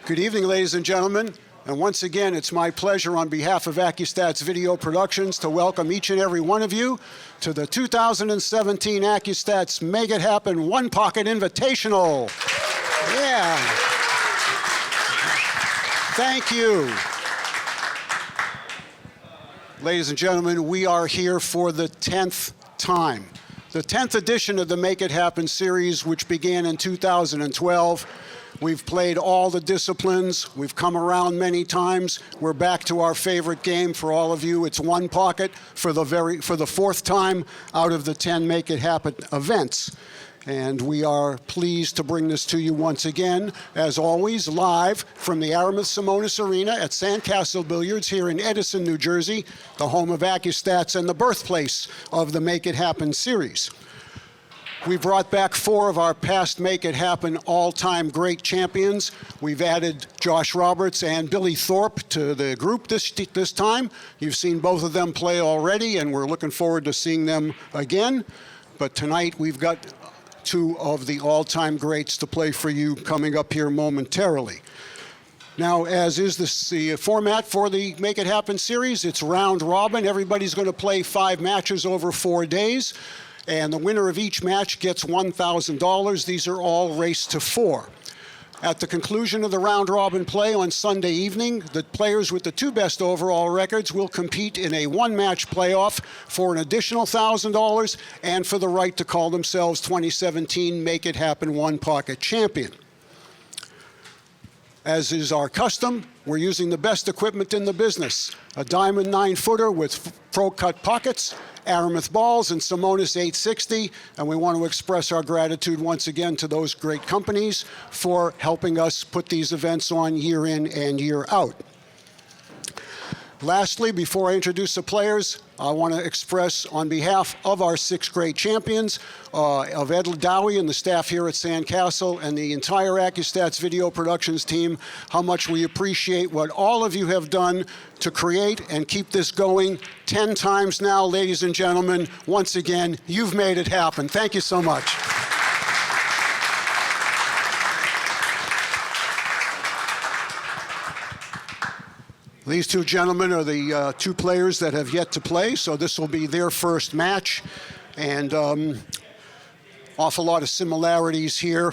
Good evening, ladies and gentlemen. And once again, it's my pleasure on behalf of Accu-Stats Video Productions to welcome each and every one of you to the 2017 Accu-Stats Make It Happen One Pocket Invitational. Yeah. Thank you. Ladies and gentlemen, we are here for the 10th time. The 10th edition of the Make It Happen series, which began in 2012. We've played all the disciplines. We've come around many times. We're back to our favorite game for all of you. It's one pocket for the fourth time out of the 10 Make It Happen events. And we are pleased to bring this to you once again, as always, live from the Aramis-Simonis Arena at Sandcastle Billiards here in Edison, New Jersey, the home of Accu-Stats and the birthplace of the Make It Happen series. We brought back 4 of our past Make It Happen all-time great champions. We've added Josh Roberts and Billy Thorpe to the group this time. You've seen both of them play already, and we're looking forward to seeing them again. But tonight we've got 2 of the all-time greats to play for you coming up here momentarily. Now, as is the format for the Make It Happen series, it's round robin. Everybody's going to play 5 matches over 4 days. And the winner of each match gets $1,000. These are all race to 4. At the conclusion of the round-robin play on Sunday evening, the players with the 2 best overall records will compete in a 1-match playoff for an additional $1,000 and for the right to call themselves 2017 Make It Happen One Pocket Champion. As is our custom, we're using the best equipment in the business. A diamond 9-footer with pro-cut pockets, Aramis balls, and Simonis 860. And we want to express our gratitude once again to those great companies for helping us put these events on year in and year out. Lastly, before I introduce the players, I want to express on behalf of our 6 great champions, of Ed Dowie and the staff here at Sandcastle and the entire Accu-Stats Video Productions team, how much we appreciate what all of you have done to create and keep this going 10 times now, ladies and gentlemen. Once again, you've made it happen. Thank you so much. These 2 gentlemen are the 2 players that have yet to play, so this will be their first match. And awful lot of similarities here.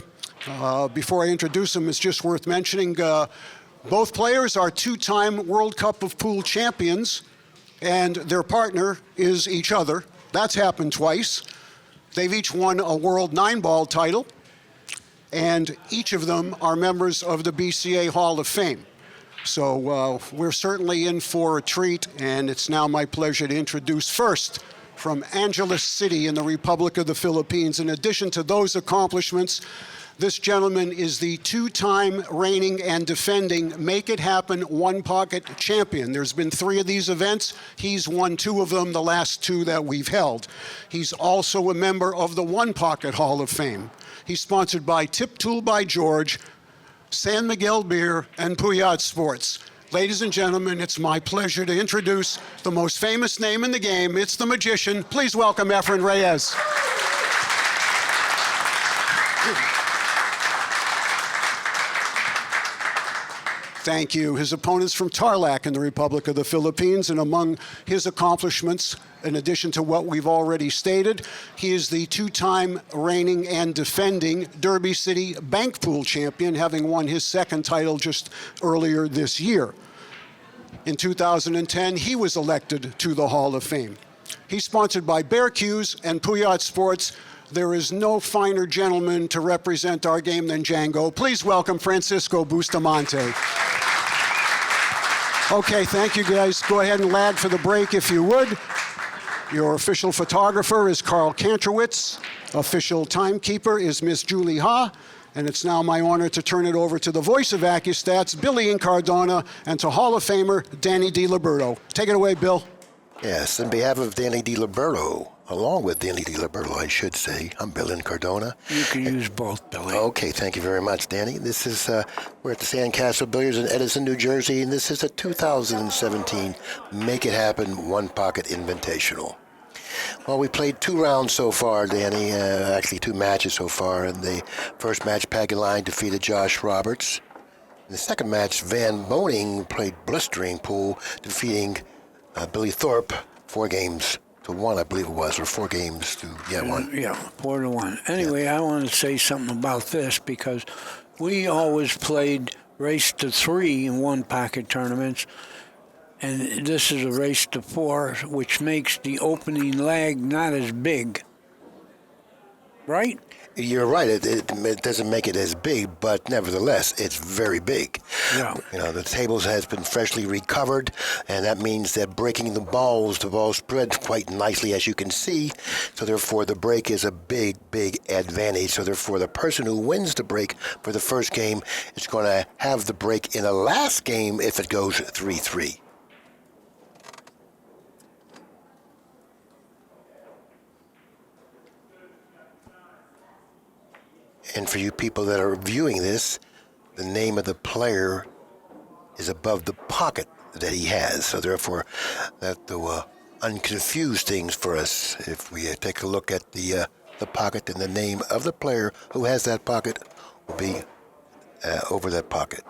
Before I introduce them, it's just worth mentioning, both players are 2-time World Cup of Pool champions, and their partner is each other. That's happened twice. They've each won a World 9-ball title, and each of them are members of the BCA Hall of Fame. So we're certainly in for a treat, and it's now my pleasure to introduce first from Angeles City in the Republic of the Philippines. In addition to those accomplishments, this gentleman is the 2-time reigning and defending Make It Happen One Pocket champion. There's been 3 of these events. He's won 2 of them, the last 2 that we've held. He's also a member of the One Pocket Hall of Fame. He's sponsored by Tip Tool by George, San Miguel Beer, and Puyat Sports. Ladies and gentlemen, it's my pleasure to introduce the most famous name in the game. It's the magician. Please welcome Efren Reyes. Thank you. His opponent's from Tarlac in the Republic of the Philippines, and among his accomplishments, in addition to what we've already stated, he is the 2-time reigning and defending Derby City Bank Pool champion, having won his 2nd title just earlier this year. In 2010, he was elected to the Hall of Fame. He's sponsored by Bear Q's and Puyat Sports. There is no finer gentleman to represent our game than Django. Please welcome Francisco Bustamante. Okay, thank you guys. Go ahead and lag for the break if you would. Your official photographer is Carl Kantrowitz. Official timekeeper is Miss Julie Ha. And it's now my honor to turn it over to the voice of Accu-Stats, Billy Incardona, and to Hall of Famer Danny Diliberto. Take it away, Bill. Yes, on behalf of Danny Diliberto, along with Danny Diliberto, I should say, I'm Bill Incardona. You can use both, Billy. Okay, thank you very much, Danny. This is, we're at the Sandcastle Billiards in Edison, New Jersey, and this is a 2017 Make It Happen One Pocket Invitational. Well, we played 2 rounds so far, Danny, actually 2 matches so far. In the first match, Pagaline defeated Josh Roberts In the second match, Van Boning played blistering pool, defeating Billy Thorpe 4-1, I believe it was, or 4-1. Yeah, 4-1. Anyway, I want to say something about this because we always played race to 3 in one-pocket tournaments, and this is a race to 4, which makes the opening leg not as big. Right? You're right. It doesn't make it as big, but nevertheless, it's very big. Yeah. The tables has been freshly recovered, and that means that breaking the ball spreads quite nicely, as you can see. So therefore, the break is a big, big advantage. So therefore, the person who wins the break for the first game is going to have the break in the last game if it goes 3-3. And for you people that are viewing this, the name of the player is above the pocket that he has. So therefore, that will unconfuse things for us. If we take a look at the pocket, and the name of the player who has that pocket will be over that pocket.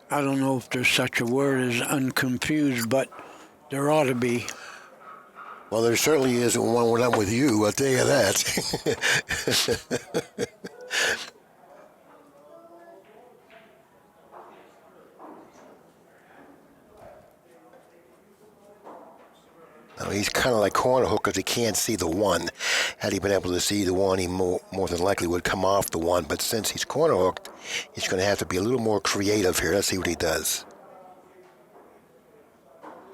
I don't know if there's such a word as unconfused, but there ought to be. Well, there certainly isn't one when I'm with you, I'll tell you that. Now, he's kind of like corner hook because he can't see the 1. Had he been able to see the 1, he more than likely would come off the 1. But since he's corner hooked, he's going to have to be a little more creative here. Let's see what he does.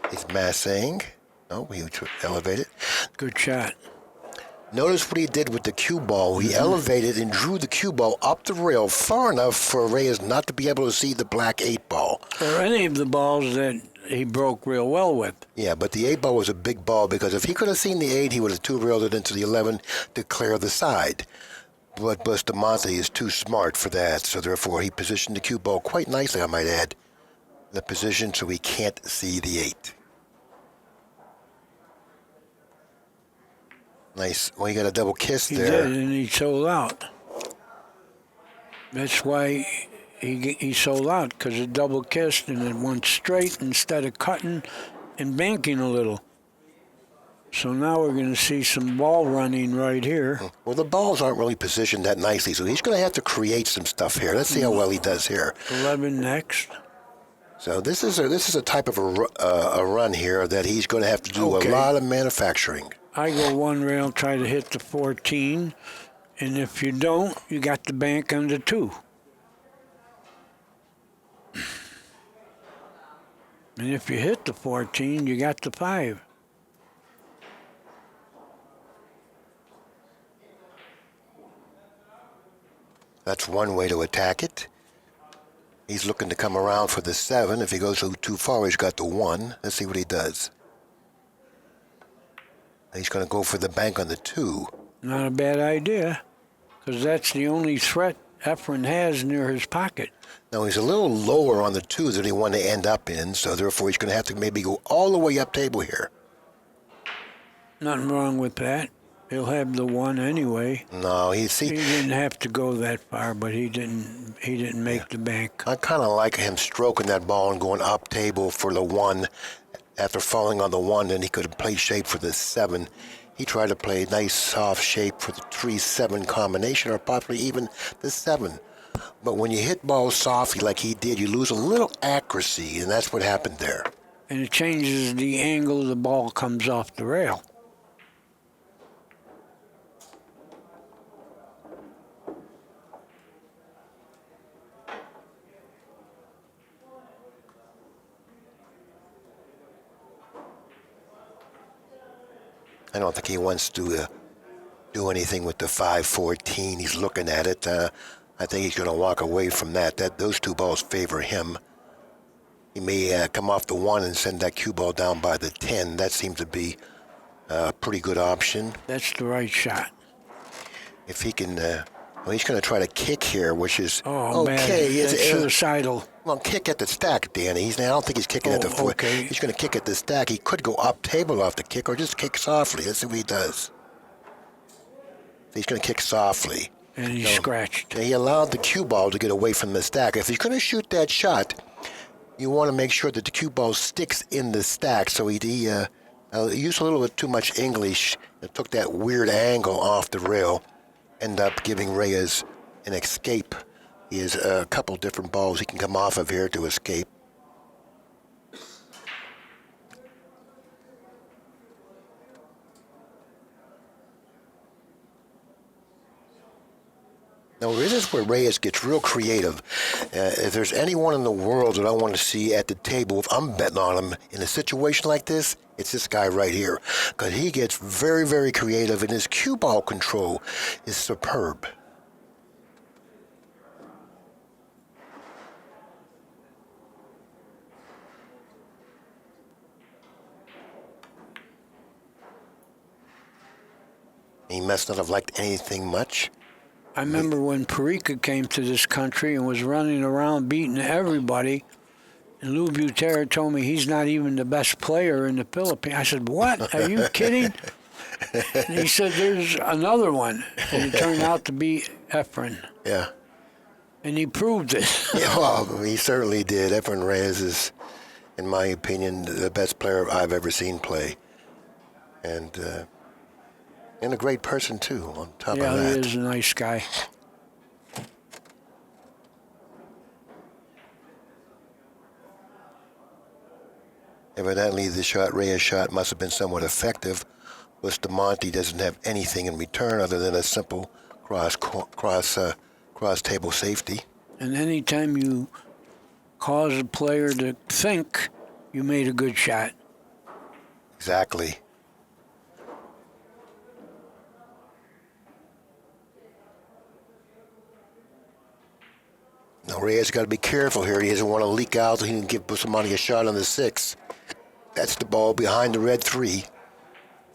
He's massing. No, he elevated. Good shot. Notice what he did with the cue ball. He elevated and drew the cue ball up the rail far enough for Reyes not to be able to see the black 8 ball. Or any of the balls that he broke real well with. Yeah, but the 8 ball was a big ball because if he could have seen the 8, he would have two-railed it into the 11 to clear the side. But Bustamante is too smart for that, so therefore he positioned the cue ball quite nicely, I might add, in the position so he can't see the 8. Nice. Well, he got a double kiss there. He did, and he sold out. That's why he sold out, because it double kissed and it went straight instead of cutting and banking a little. So now we're going to see some ball running right here. Well, the balls aren't really positioned that nicely, so he's going to have to create some stuff here. Let's see how well he does here. 11 next. So this is a type of a run here that he's going to have to do a lot of manufacturing. I go one rail, try to hit the 14, and if you don't, you got the bank on the 2. And if you hit the 14, you got the 5. That's one way to attack it. He's looking to come around for the 7. If he goes too far, he's got the 1. Let's see what he does. He's going to go for the bank on the 2. Not a bad idea, because that's the only threat Efren has near his pocket. Now, he's a little lower on the 2 than he wanted to end up in, so therefore he's going to have to maybe go all the way up table here. Nothing wrong with that. He'll have the 1 anyway. No, he didn't have to go that far, but he didn't make the bank. I kind of like him stroking that ball and going up table for the 1. After falling on the 1, then he could have played shape for the 7. He tried to play a nice soft shape for the 3-7 combination, or possibly even the 7. But when you hit balls softly like he did, you lose a little accuracy, and that's what happened there. And it changes the angle the ball comes off the rail. I don't think he wants to do anything with the 5-14. He's looking at it. I think he's going to walk away from that. Those 2 balls favor him. He may come off the 1 and send that cue ball down by the 10. That seems to be a pretty good option. That's the right shot. If he can, well, he's going to try to kick here, which is okay. That's suicidal. Well, kick at the stack, Danny. I don't think he's kicking at the foot. Okay. He's going to kick at the stack. He could go up table off the kick or just kick softly. Let's see what he does. He's going to kick softly. And he scratched. He allowed the cue ball to get away from the stack. If he's going to shoot that shot, you want to make sure that the cue ball sticks in the stack. So he used a little bit too much English and took that weird angle off the rail, end up giving Reyes an escape. He has a couple different balls he can come off of here to escape. Now, this is where Reyes gets real creative. If there's anyone in the world that I want to see at the table, if I'm betting on him in a situation like this, it's this guy right here. Because he gets very, very creative, and his cue ball control is superb. He must not have liked anything much. I remember when Perica came to this country and was running around beating everybody, and Lou Butera told me he's not even the best player in the Philippines. I said, what? Are you kidding? And he said, there's another one. And it turned out to be Efren. Yeah. And he proved it. Yeah, well, he certainly did. Efren Reyes is, in my opinion, the best player I've ever seen play. And a great person, too, on top of that. Yeah, he is a nice guy. Evidently, the shot Reyes shot must have been somewhat effective. Bustamante doesn't have anything in return other than a simple cross table safety. And anytime you cause a player to think, you made a good shot. Exactly. Now, Reyes got to be careful here. He doesn't want to leak out so he can give Bustamante a shot on the 6. That's the ball behind the red 3.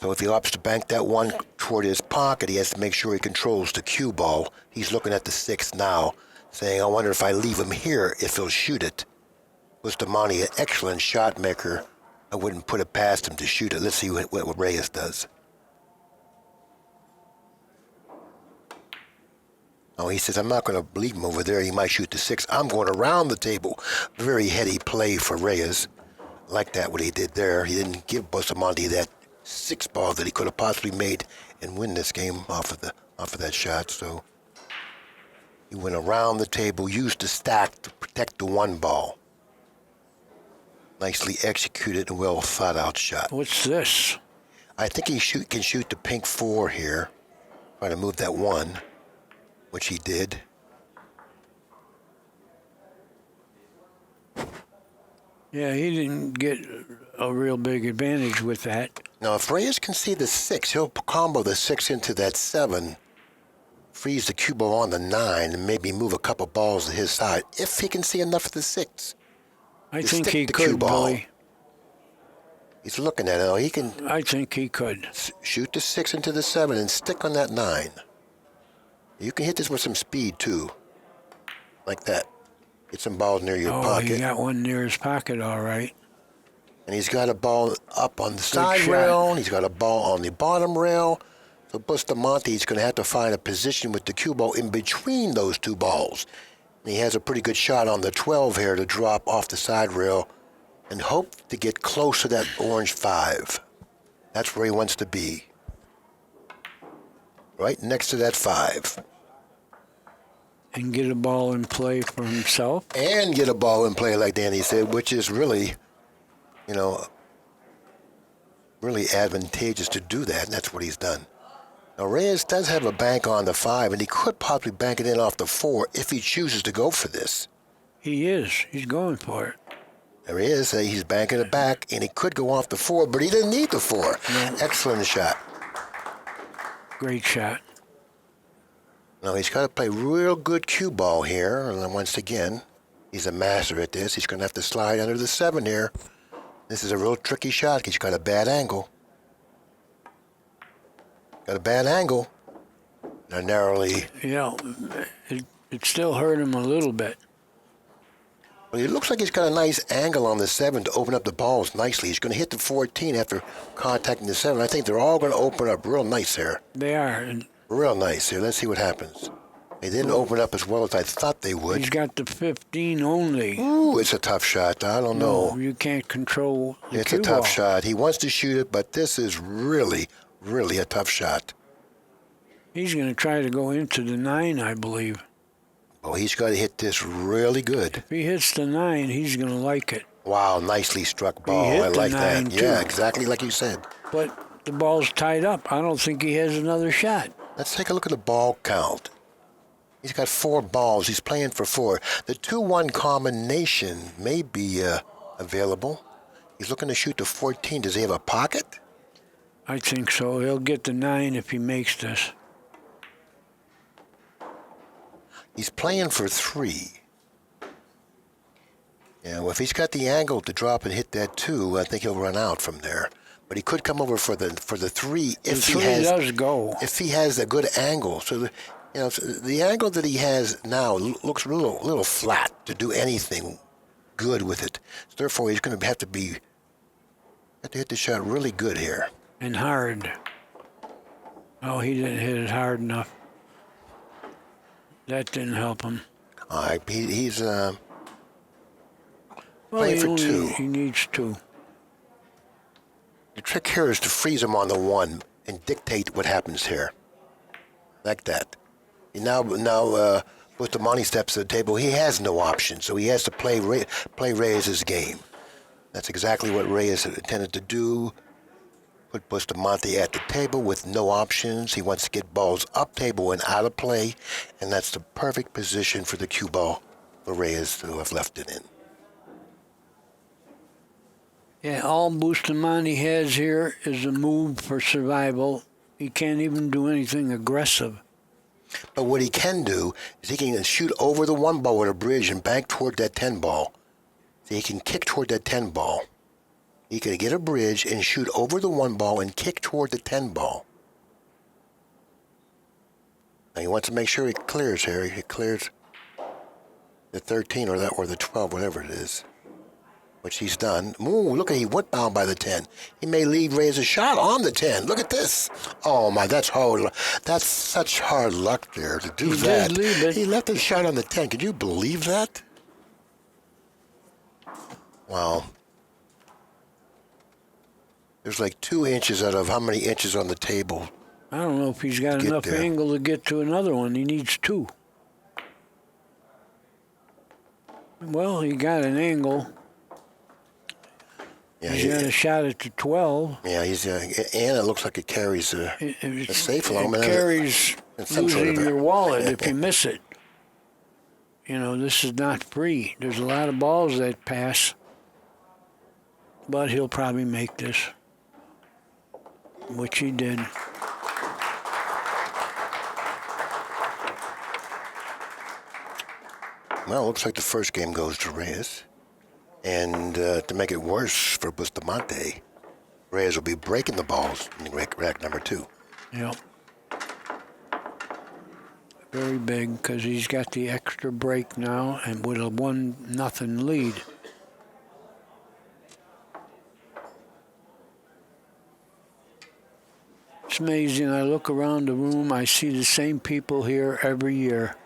So if he opts to bank that one toward his pocket, he has to make sure he controls the cue ball. He's looking at the 6 now, saying, I wonder if I leave him here, if he'll shoot it. Bustamante, an excellent shot maker. I wouldn't put it past him to shoot it. Let's see what Reyes does. Oh, he says, I'm not going to leave him over there. He might shoot the 6. I'm going around the table. Very heady play for Reyes. I like that, what he did there. He didn't give Bustamante that 6 ball that he could have possibly made and win this game off of that shot. So he went around the table, used the stack to protect the 1 ball. Nicely executed and well thought out shot. What's this? I think he can shoot the pink 4 here. Try to move that 1. Which he did. Yeah, he didn't get a real big advantage with that. Now, if Reyes can see the 6, he'll combo the 6 into that 7, freeze the cue ball on the 9, and maybe move a couple balls to his side, if he can see enough of the 6. I think he could, Billy. He's looking at it. Oh, he can. I think he could. Shoot the 6 into the 7 and stick on that 9. You can hit this with some speed, too. Like that. Get some balls near your pocket. Oh, he got one near his pocket, all right. And he's got a ball up on the side rail, and he's got a ball on the bottom rail. So Bustamante is going to have to find a position with the cue ball in between those 2 balls. And he has a pretty good shot on the 12 here to drop off the side rail and hope to get close to that orange 5. That's where he wants to be. Right next to that 5. And get a ball in play for himself. And get a ball in play, like Danny said, which is really, really advantageous to do that, and that's what he's done. Now, Reyes does have a bank on the 5, and he could possibly bank it in off the 4 if he chooses to go for this. He is. He's going for it. There he is. He's banking it back, and he could go off the 4, but he didn't need the 4. No. Excellent shot. Great shot. Now, he's got to play real good cue ball here. And then once again, he's a master at this. He's going to have to slide under the 7 here. This is a real tricky shot because he's got a bad angle. Got a bad angle. Now, narrowly. Yeah, it still hurt him a little bit. Well, it looks like he's got a nice angle on the 7 to open up the balls nicely. He's going to hit the 14 after contacting the 7. I think they're all going to open up real nice here. They are. Real nice here. Let's see what happens. They didn't open up as well as I thought they would. He's got the 15 only. Ooh, it's a tough shot. I don't know. You can't control the It's cue a tough ball. shot. He wants to shoot it, but this is really, really a tough shot. He's going to try to go into the 9, I believe. Oh, he's got to hit this really good. If he hits the 9, he's going to like it. Wow, nicely struck ball. hit I the like 9 that. too. Yeah, exactly like you said. But the ball's tied up. I don't think he has another shot. Let's take a look at the ball count. He's got 4 balls. He's playing for 4. The 2-1 combination may be available. He's looking to shoot the 14. Does he have a pocket? I think so. He'll get the 9 if he makes this. He's playing for 3. Yeah, well, if he's got the angle to drop and hit that 2, I think he'll run out from there. But he could come over for the 3 if The 3 he has does go. if he has a good angle. So the angle that he has now looks a little flat to do anything good with it. So therefore, he's going to have to hit the shot really good here. And hard. Oh, he didn't hit it hard enough. That didn't help him. All right, he's Well, playing for 2. He needs 2. The trick here is to freeze him on the 1 and dictate what happens here, like that. Now, Bustamante steps to the table. He has no option, so he has to play Reyes' game. That's exactly what Reyes intended to do. Put Bustamante at the table with no options. He wants to get balls up table and out of play, and that's the perfect position for the cue ball for Reyes to have left it in. Yeah, all Bustamante has here is a move for survival. He can't even do anything aggressive. But what he can do is he can shoot over the 1 ball with a bridge and bank toward that 10 ball. So he can kick toward that 10 ball. He can get a bridge and shoot over the 1 ball and kick toward the 10 ball. Now he wants to make sure he clears here. He clears the 13 or the 12, whatever it is, which he's done. Ooh, look at he went bound by the 10. He may leave Reyes a shot on the 10. Look at this. Oh my, that's hard. That's such hard luck there to do that. Did leave it. He left a shot on the 10. Could you believe that? Wow. There's like 2 inches out of how many inches on the table? I don't know if he's got Get enough there. angle to get to another one. He needs 2. Well, he got an angle. Yeah, He's got a shot at the 12. yeah, he's and it looks like it carries a safe along. It carries It's some sort losing of a- your wallet if you miss it. You know, this is not free. There's a lot of balls that pass. But he'll probably make this, which he did. Well, it looks like the first game goes to Reyes. And to make it worse for Bustamante, Reyes will be breaking the balls in rack number 2. Yep. Very big because he's got the extra break now and with a 1-0 lead. It's amazing. I look around the room, I see the same people here every year.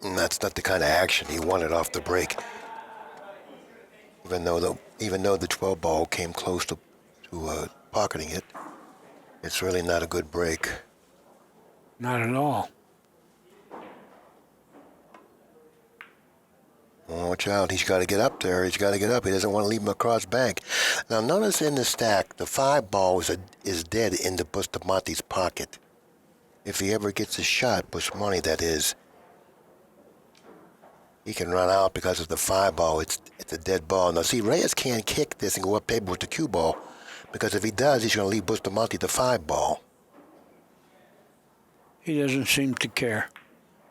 And that's not the kind of action he wanted off the break. Even though the 12 ball came close to pocketing it, it's really not a good break. Not at all. Oh, watch out. He's got to get up there. He's got to get up. He doesn't want to leave him across bank. Now, notice in the stack, the 5 ball is dead into Bustamante's pocket. If he ever gets a shot, Bustamante, that is, he can run out because of the 5 ball. It's a dead ball. Now, see, Reyes can't kick this and go up table with the cue ball because if he does, he's going to leave Bustamante the 5 ball. He doesn't seem to care.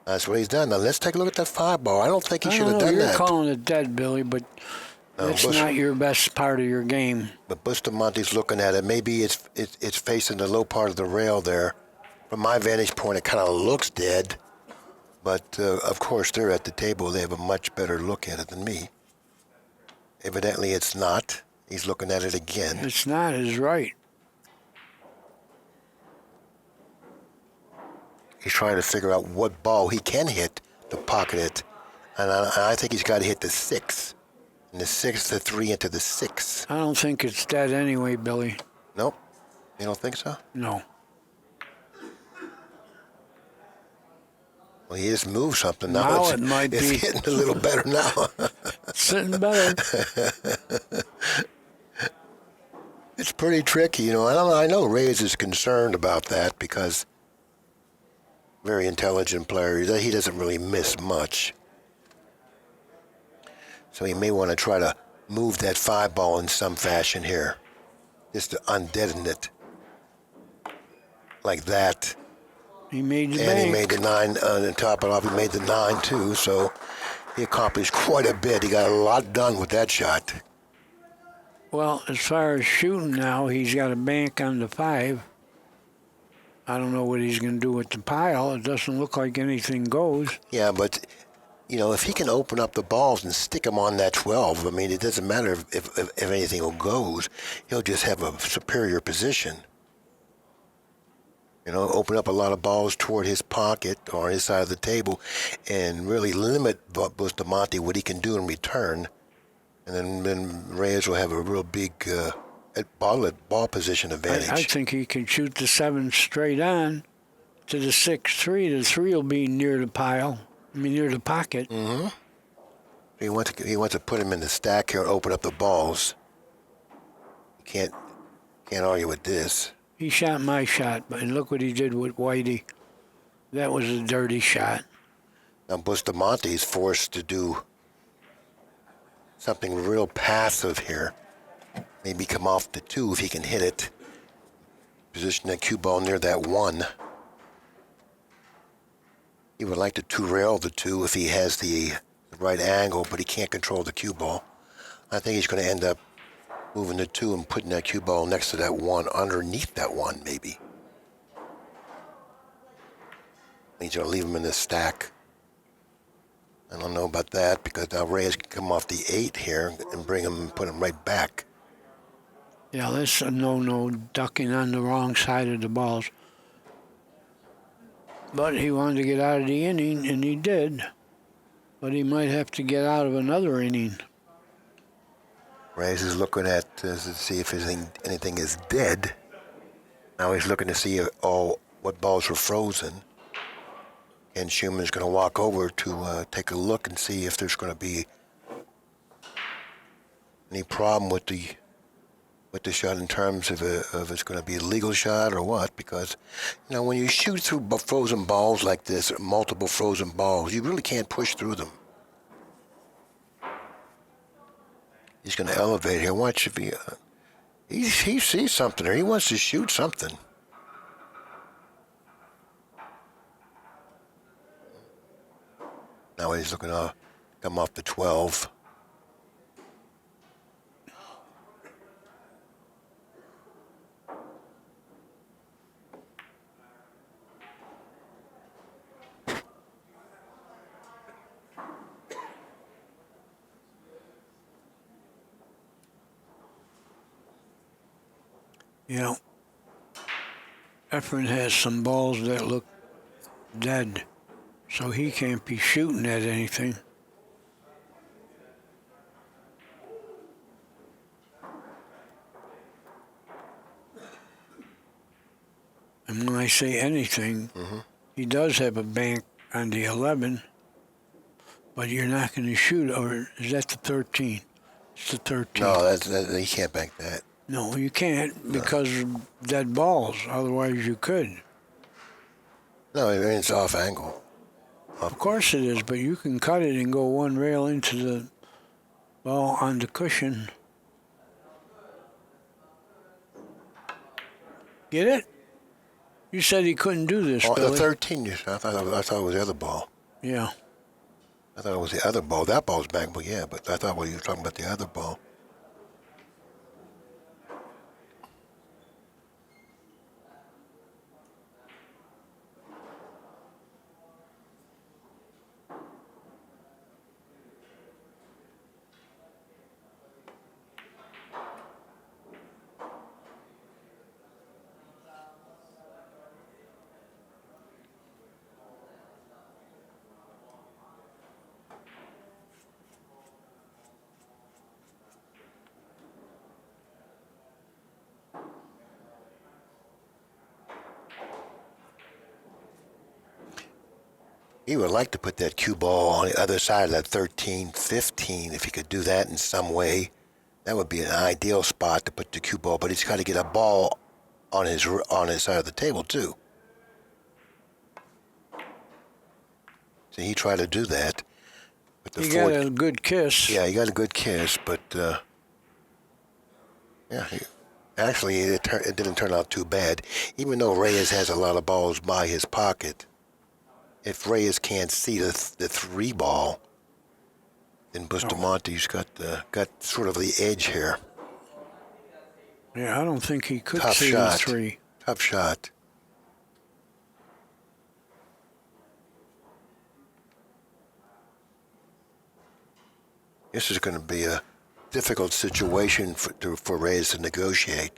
That's what he's done. Now, let's take a look at that 5 ball. I don't think he should have done You're that. calling it dead, Billy, but that's not your best part of your game. But Bustamante's looking at it. Maybe it's facing the low part of the rail there. From my vantage point, it kind of looks dead. But, of course, they're at the table. They have a much better look at it than me. Evidently, it's not. He's looking at it again. It's not is right. He's trying to figure out what ball he can hit to pocket it. And I think he's got to hit the 6. And the 6, the 3 into the 6. I don't think it's dead anyway, Billy. Nope. You don't think so? No. Well, he just moved something. Now, Now it's, it might it's be. getting a little better now. Sitting better. It's pretty tricky, you know. I know Reyes is concerned about that because very intelligent player. He doesn't really miss much. So he may want to try to move that 5 ball in some fashion here. Just to undeaden it. Like that. He made the And bank. he made the 9 on top of it off. He made the 9 too, so he accomplished quite a bit. He got a lot done with that shot. Well, as far as shooting now, he's got a bank on the 5. I don't know what he's going to do with the pile. It doesn't look like anything goes. Yeah, but you know, if he can open up the balls and stick them on that 12, I mean, it doesn't matter if anything goes. He'll just have a superior position. You know, open up a lot of balls toward his pocket or his side of the table and really limit Bustamante what he can do in return. And then Reyes will have a real big ball position advantage. I think he can shoot the 7 straight on to the 6-3. The 3 will be near the pile. I mean, near the pocket. Mm-hmm. He wants to put him in the stack here and open up the balls. You can't argue with this. He shot my shot, but look what he did with Whitey. That was a dirty shot. Now Bustamante is forced to do something real passive here. Maybe come off the 2 if he can hit it. Position that cue ball near that 1. He would like to 2-rail the 2 if he has the right angle, but he can't control the cue ball. I think he's going to end up moving the 2 and putting that cue ball next to that 1, underneath that 1, maybe. He's going to leave him in the stack. I don't know about that because now Reyes can come off the 8 here and bring him and put him right back. Yeah, that's a no-no, ducking on the wrong side of the balls. But he wanted to get out of the inning, and he did. But he might have to get out of another inning. Reyes is looking at to see if anything is dead. Now he's looking to see what balls were frozen. And Schumann is going to walk over to take a look and see if there's going to be any problem with the shot in terms of it's going to be a legal shot or what. Because, you know, when you shoot through frozen balls like this, multiple frozen balls, you really can't push through them. He's going to elevate here. Watch if he sees something there. He wants to shoot something. Now he's looking to come off the 12. You know, Efren has some balls that look dead, so he can't be shooting at anything. And when I say anything, he does have a bank on the 11, but you're not going to shoot, or is that the 13? It's the 13. No, he can't bank that. No, you can't because of dead balls. Otherwise, you could. No, it's off angle. Of course it is, but you can cut it and go 1 rail into the ball on the cushion. Get it? You said he couldn't do this, Oh, Billy. the 13, I thought it was the other ball. Yeah. I thought it was the other ball. That ball's bankable, yeah, but I thought you were talking about the other ball. He would like to put that cue ball on the other side of that 13-15 if he could do that in some way. That would be an ideal spot to put the cue ball, but he's got to get a ball on his side of the table too. So he tried to do that. But He got a good kiss. Yeah, he got a good kiss, but yeah, actually it didn't turn out too bad. Even though Reyes has a lot of balls by his pocket, if Reyes can't see the 3 ball, then Bustamante's got sort of the edge here. Yeah, I don't think he could Tough see shot. the 3. Tough shot. This is going to be a difficult situation for Reyes to negotiate.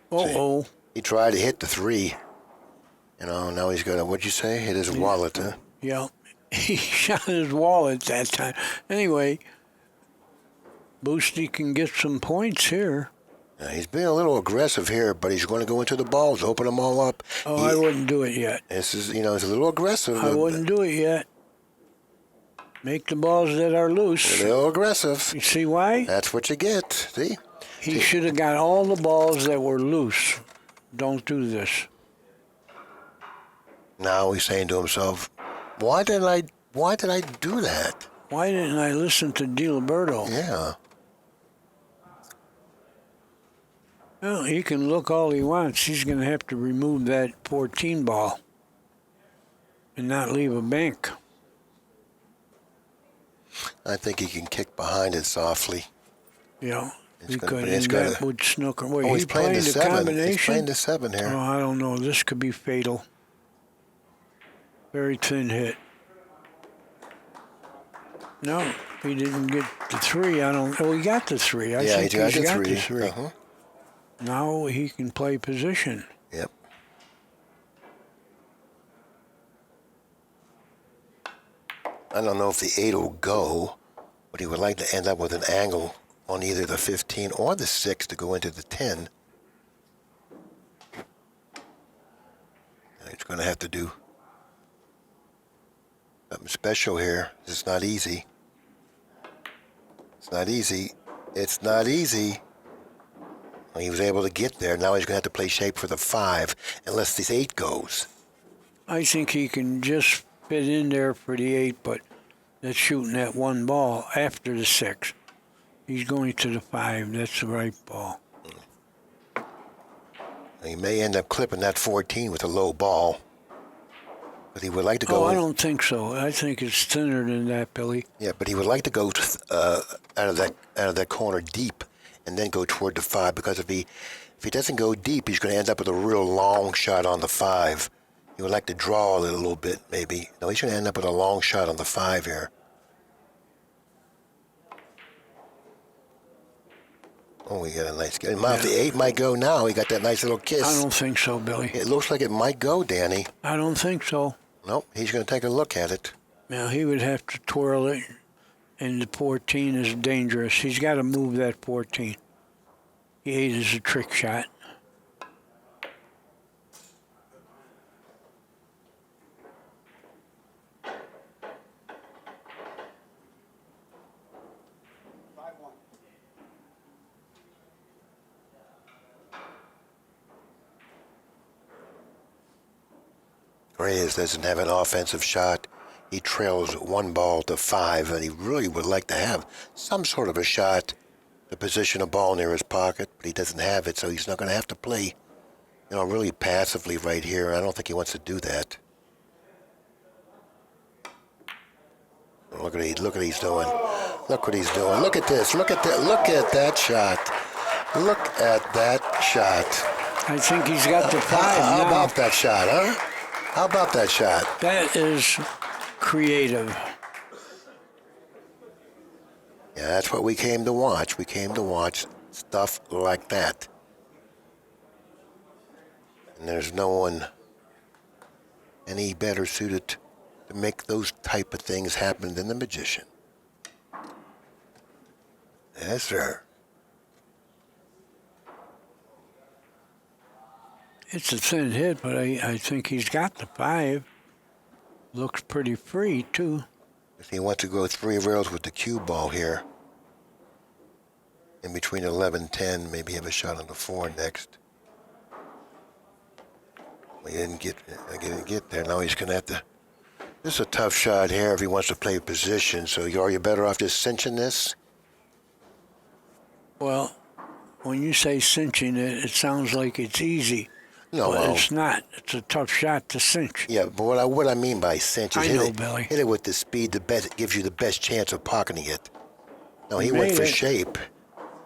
Uh-oh. He tried to hit the 3. You know, now he's got to, what'd you say? Hit his wallet, huh? Yeah. He shot his wallet that time. Anyway, Boosty can get some points here. He's being a little aggressive here, but he's going to go into the balls, open them all up. Oh, I wouldn't do it yet. This is, he's a little aggressive. I wouldn't do it yet. Make the balls that are loose. A little aggressive. You see why? That's what you get. See? He should have got all the balls that were loose. Don't do this. Now he's saying to himself, why did I do that? Why didn't I listen to Diliberto? Yeah. Well, he can look all he wants. He's going to have to remove that 14 ball and not leave a bank. I think he can kick behind it softly. Yeah, It's because gonna- it's that gotta- would snooker. Wait, Oh, he's playing the the 7. combination? He's playing the 7 here. Oh, I don't know. This could be fatal. Very thin hit. No, he didn't get the 3. Oh, he got the 3. I think he's got the 3. Uh-huh. Now he can play position. Yep. I don't know if the 8 will go, but he would like to end up with an angle on either the 15 or the 6 to go into the 10. He's going to have to do something special here. It's not easy. It's not easy. It's not easy. He was able to get there. Now he's going to have to play shape for the 5 unless this 8 goes. I think he can just fit in there for the 8, but that's shooting that 1 ball after the 6. He's going to the 5. That's the right ball. He may end up clipping that 14 with a low ball. But he would like to go... Oh, I don't think so. I think it's thinner than that, Billy. Yeah, but he would like to go out of that corner deep and then go toward the 5, because if he doesn't go deep, he's going to end up with a real long shot on the 5. He would like to draw a little bit, maybe. No, he's going to end up with a long shot on the 5 here. Oh, we got a nice game. The 8 might go now. He got that nice little kiss. I don't think so, Billy. It looks like it might go, Danny. I don't think so. Nope, he's going to take a look at it. Now, he would have to twirl it, and the 14 is dangerous. He's got to move that 14. The 8 is a trick shot. Reyes doesn't have an offensive shot. He trails 1 ball to 5, and he really would like to have some sort of a shot to position a ball near his pocket, but he doesn't have it, so he's not going to have to play, really passively right here. I don't think he wants to do that. Look what he's doing. Look what he's doing. Look at this. Look at that. Look at that shot. Look at that shot. I think he's got the 5 How now. about that shot, huh? How about that shot? That is creative. Yeah, that's what we came to watch. We came to watch stuff like that. And there's no one any better suited to make those type of things happen than the magician. Yes, sir. It's a thin hit, but I think he's got the 5. Looks pretty free, too. If he wants to go 3 rails with the cue ball here, in between 11, 10, maybe have a shot on the 4 next. He didn't get there. Now he's going to have to. This is a tough shot here if he wants to play position. So are you better off just cinching this? Well, when you say cinching it, it sounds like it's easy. No, but well, it's not. It's a tough shot to cinch. yeah, but what I mean by cinch is I know, Billy. hit it with the speed that gives you the best chance of pocketing it. No, he He went made for it. shape.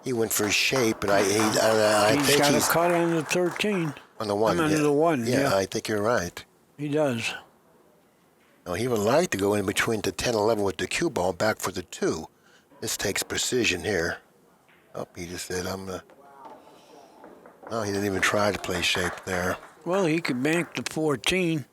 He went for shape, and I He's think got he's a cut on the 13. on the 1. I'm on the 1, yeah. I think you're right. He does. No, he would like to go in between the 10, 11 with the cue ball back for the 2. This takes precision here. Oh, he just said, No, he didn't even try to play shape there. Well, he could bank the 14.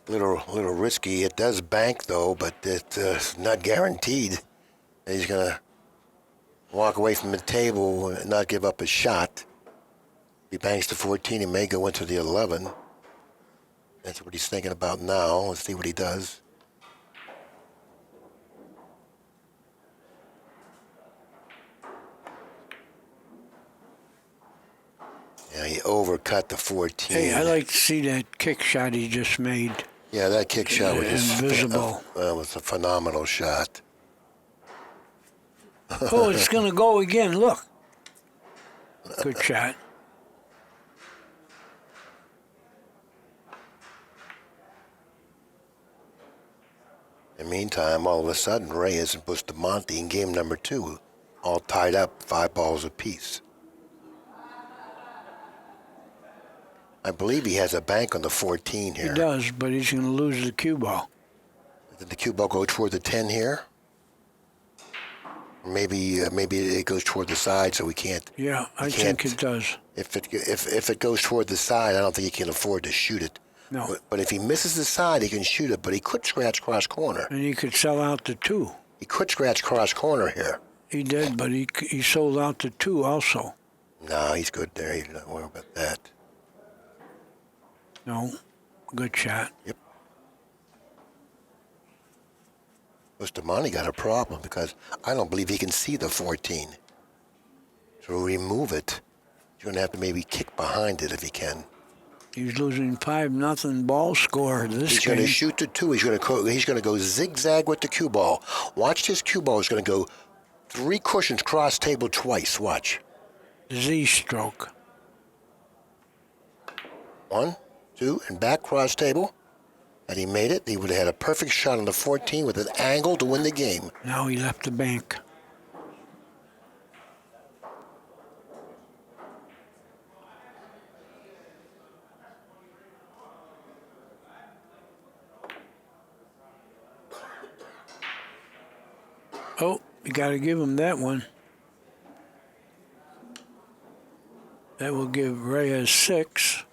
Little risky. It does bank, though, but it's not guaranteed. He's going to walk away from the table and not give up a shot. If he banks the 14, he may go into the 11. That's what he's thinking about now. Let's see what he does. Yeah, he overcut the 14. Hey, I like to see that kick shot he just made. Yeah, that kick shot was just Invisible. That was a phenomenal shot. Oh, it's going to go again. Look. Good shot. In the meantime, all of a sudden, Reyes and Bustamante in game number 2, all tied up, 5 balls apiece. I believe he has a bank on the 14 here. He does, but he's going to lose the cue ball. Did the cue ball go toward the 10 here? Maybe it goes toward the side, so we can't. Yeah, I think it does. If it goes toward the side, I don't think he can afford to shoot it. No. But if he misses the side, he can shoot it. But he could scratch cross corner. And he could sell out the 2. He could scratch cross corner here. He did, but he sold out the 2 also. No, he's good there. You don't worry about that. No, good shot. Yep. Bustamante got a problem because I don't believe he can see the 14. So remove it. You're going to have to maybe kick behind it if he can. He's losing 5-0 ball score this He's game. going to shoot the 2. He's going to go zigzag with the cue ball. Watch this cue ball. He's going to go 3 cushions cross table twice. Watch. Z stroke. 1, 2, and back cross table. And he made it. He would have had a perfect shot on the 14 with an angle to win the game. Now he left the bank. Oh, you got to give him that one. That will give Reyes 6,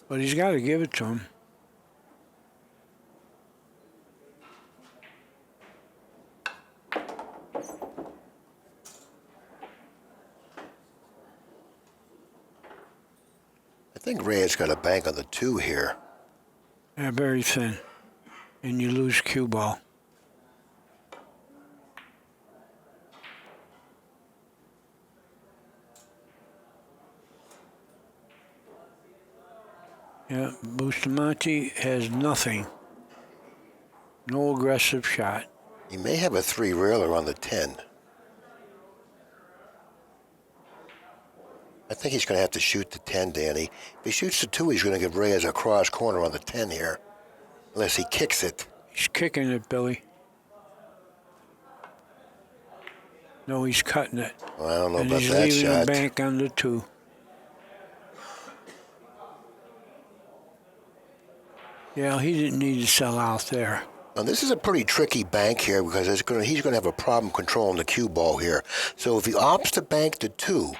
but he's got to give it to him. I think Reyes got a bank on the 2 here. Yeah, very thin. And you lose cue ball. Yeah, Bustamante has nothing. No aggressive shot. He may have a 3-railer on the 10. I think he's going to have to shoot the 10, Danny. If he shoots the 2, he's going to give Reyes a cross corner on the 10 here. Unless he kicks it. He's kicking it, Billy. No, he's cutting it. Well, I don't know And about he's that leaving shot. the bank on the 2. Yeah, he didn't need to sell out there. Now, this is a pretty tricky bank here because he's going to have a problem controlling the cue ball here. So if he opts to bank the 2,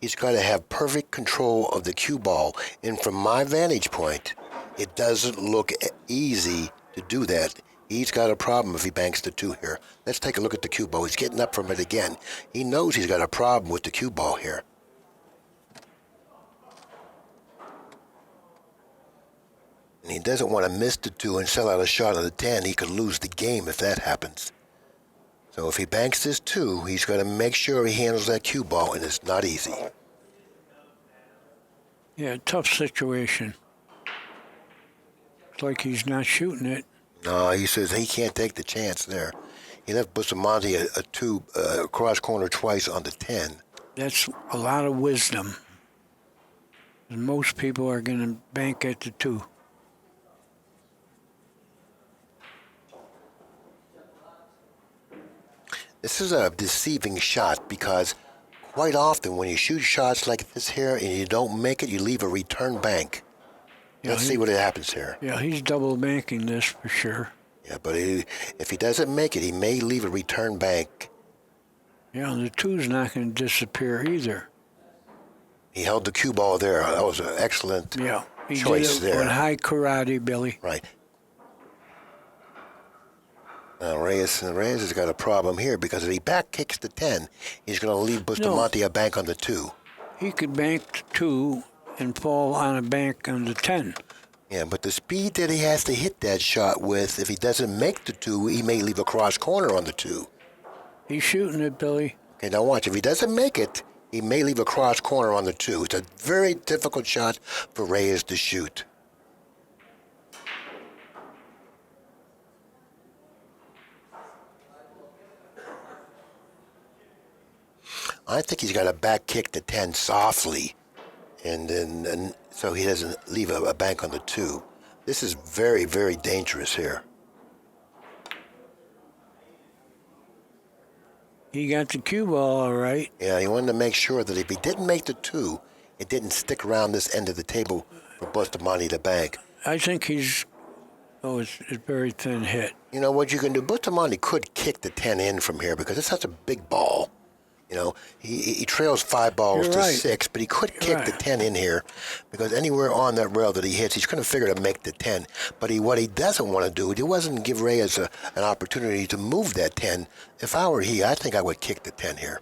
he's got to have perfect control of the cue ball. And from my vantage point, it doesn't look easy to do that. He's got a problem if he banks the 2 here. Let's take a look at the cue ball. He's getting up from it again. He knows he's got a problem with the cue ball here. And he doesn't want to miss the 2 and sell out a shot on the 10. He could lose the game if that happens. So if he banks this 2, he's going to make sure he handles that cue ball, and it's not easy. Yeah, tough situation. It's like he's not shooting it. No, he says he can't take the chance there. He left Bustamante a 2 cross corner twice on the 10. That's a lot of wisdom. Most people are going to bank at the 2. This is a deceiving shot because quite often when you shoot shots like this here and you don't make it, you leave a return bank. Yeah, Let's see what happens here. Yeah, he's double banking this for sure. Yeah, but if he doesn't make it, he may leave a return bank. Yeah, the 2's not going to disappear either. He held the cue ball there. That was an excellent he choice did it there. with high karate, Billy. Right. Now Reyes has got a problem here because if he back kicks the 10, he's going to leave Bustamante a bank on the 2. He could bank the 2 and fall on a bank on the 10. Yeah, but the speed that he has to hit that shot with, if he doesn't make the 2, he may leave a cross corner on the 2. He's shooting it, Billy. Okay, now watch. If he doesn't make it, he may leave a cross corner on the 2. It's a very difficult shot for Reyes to shoot. I think he's got to back kick the 10 softly, and so he doesn't leave a bank on the 2. This is very, very dangerous here. He got the cue ball all right. Yeah, he wanted to make sure that if he didn't make the 2, it didn't stick around this end of the table for Bustamante to bank. I think he's... Oh, it's a very thin hit. You know what you can do? Bustamante could kick the 10 in from here because it's such a big ball. You know, he trails 5 balls You're to right. 6, but he could You're kick right. the 10 in here because anywhere on that rail that he hits, he's going to figure to make the 10. But what he doesn't want to do, he wasn't give Reyes an opportunity to move that 10. If I were he, I think I would kick the 10 here.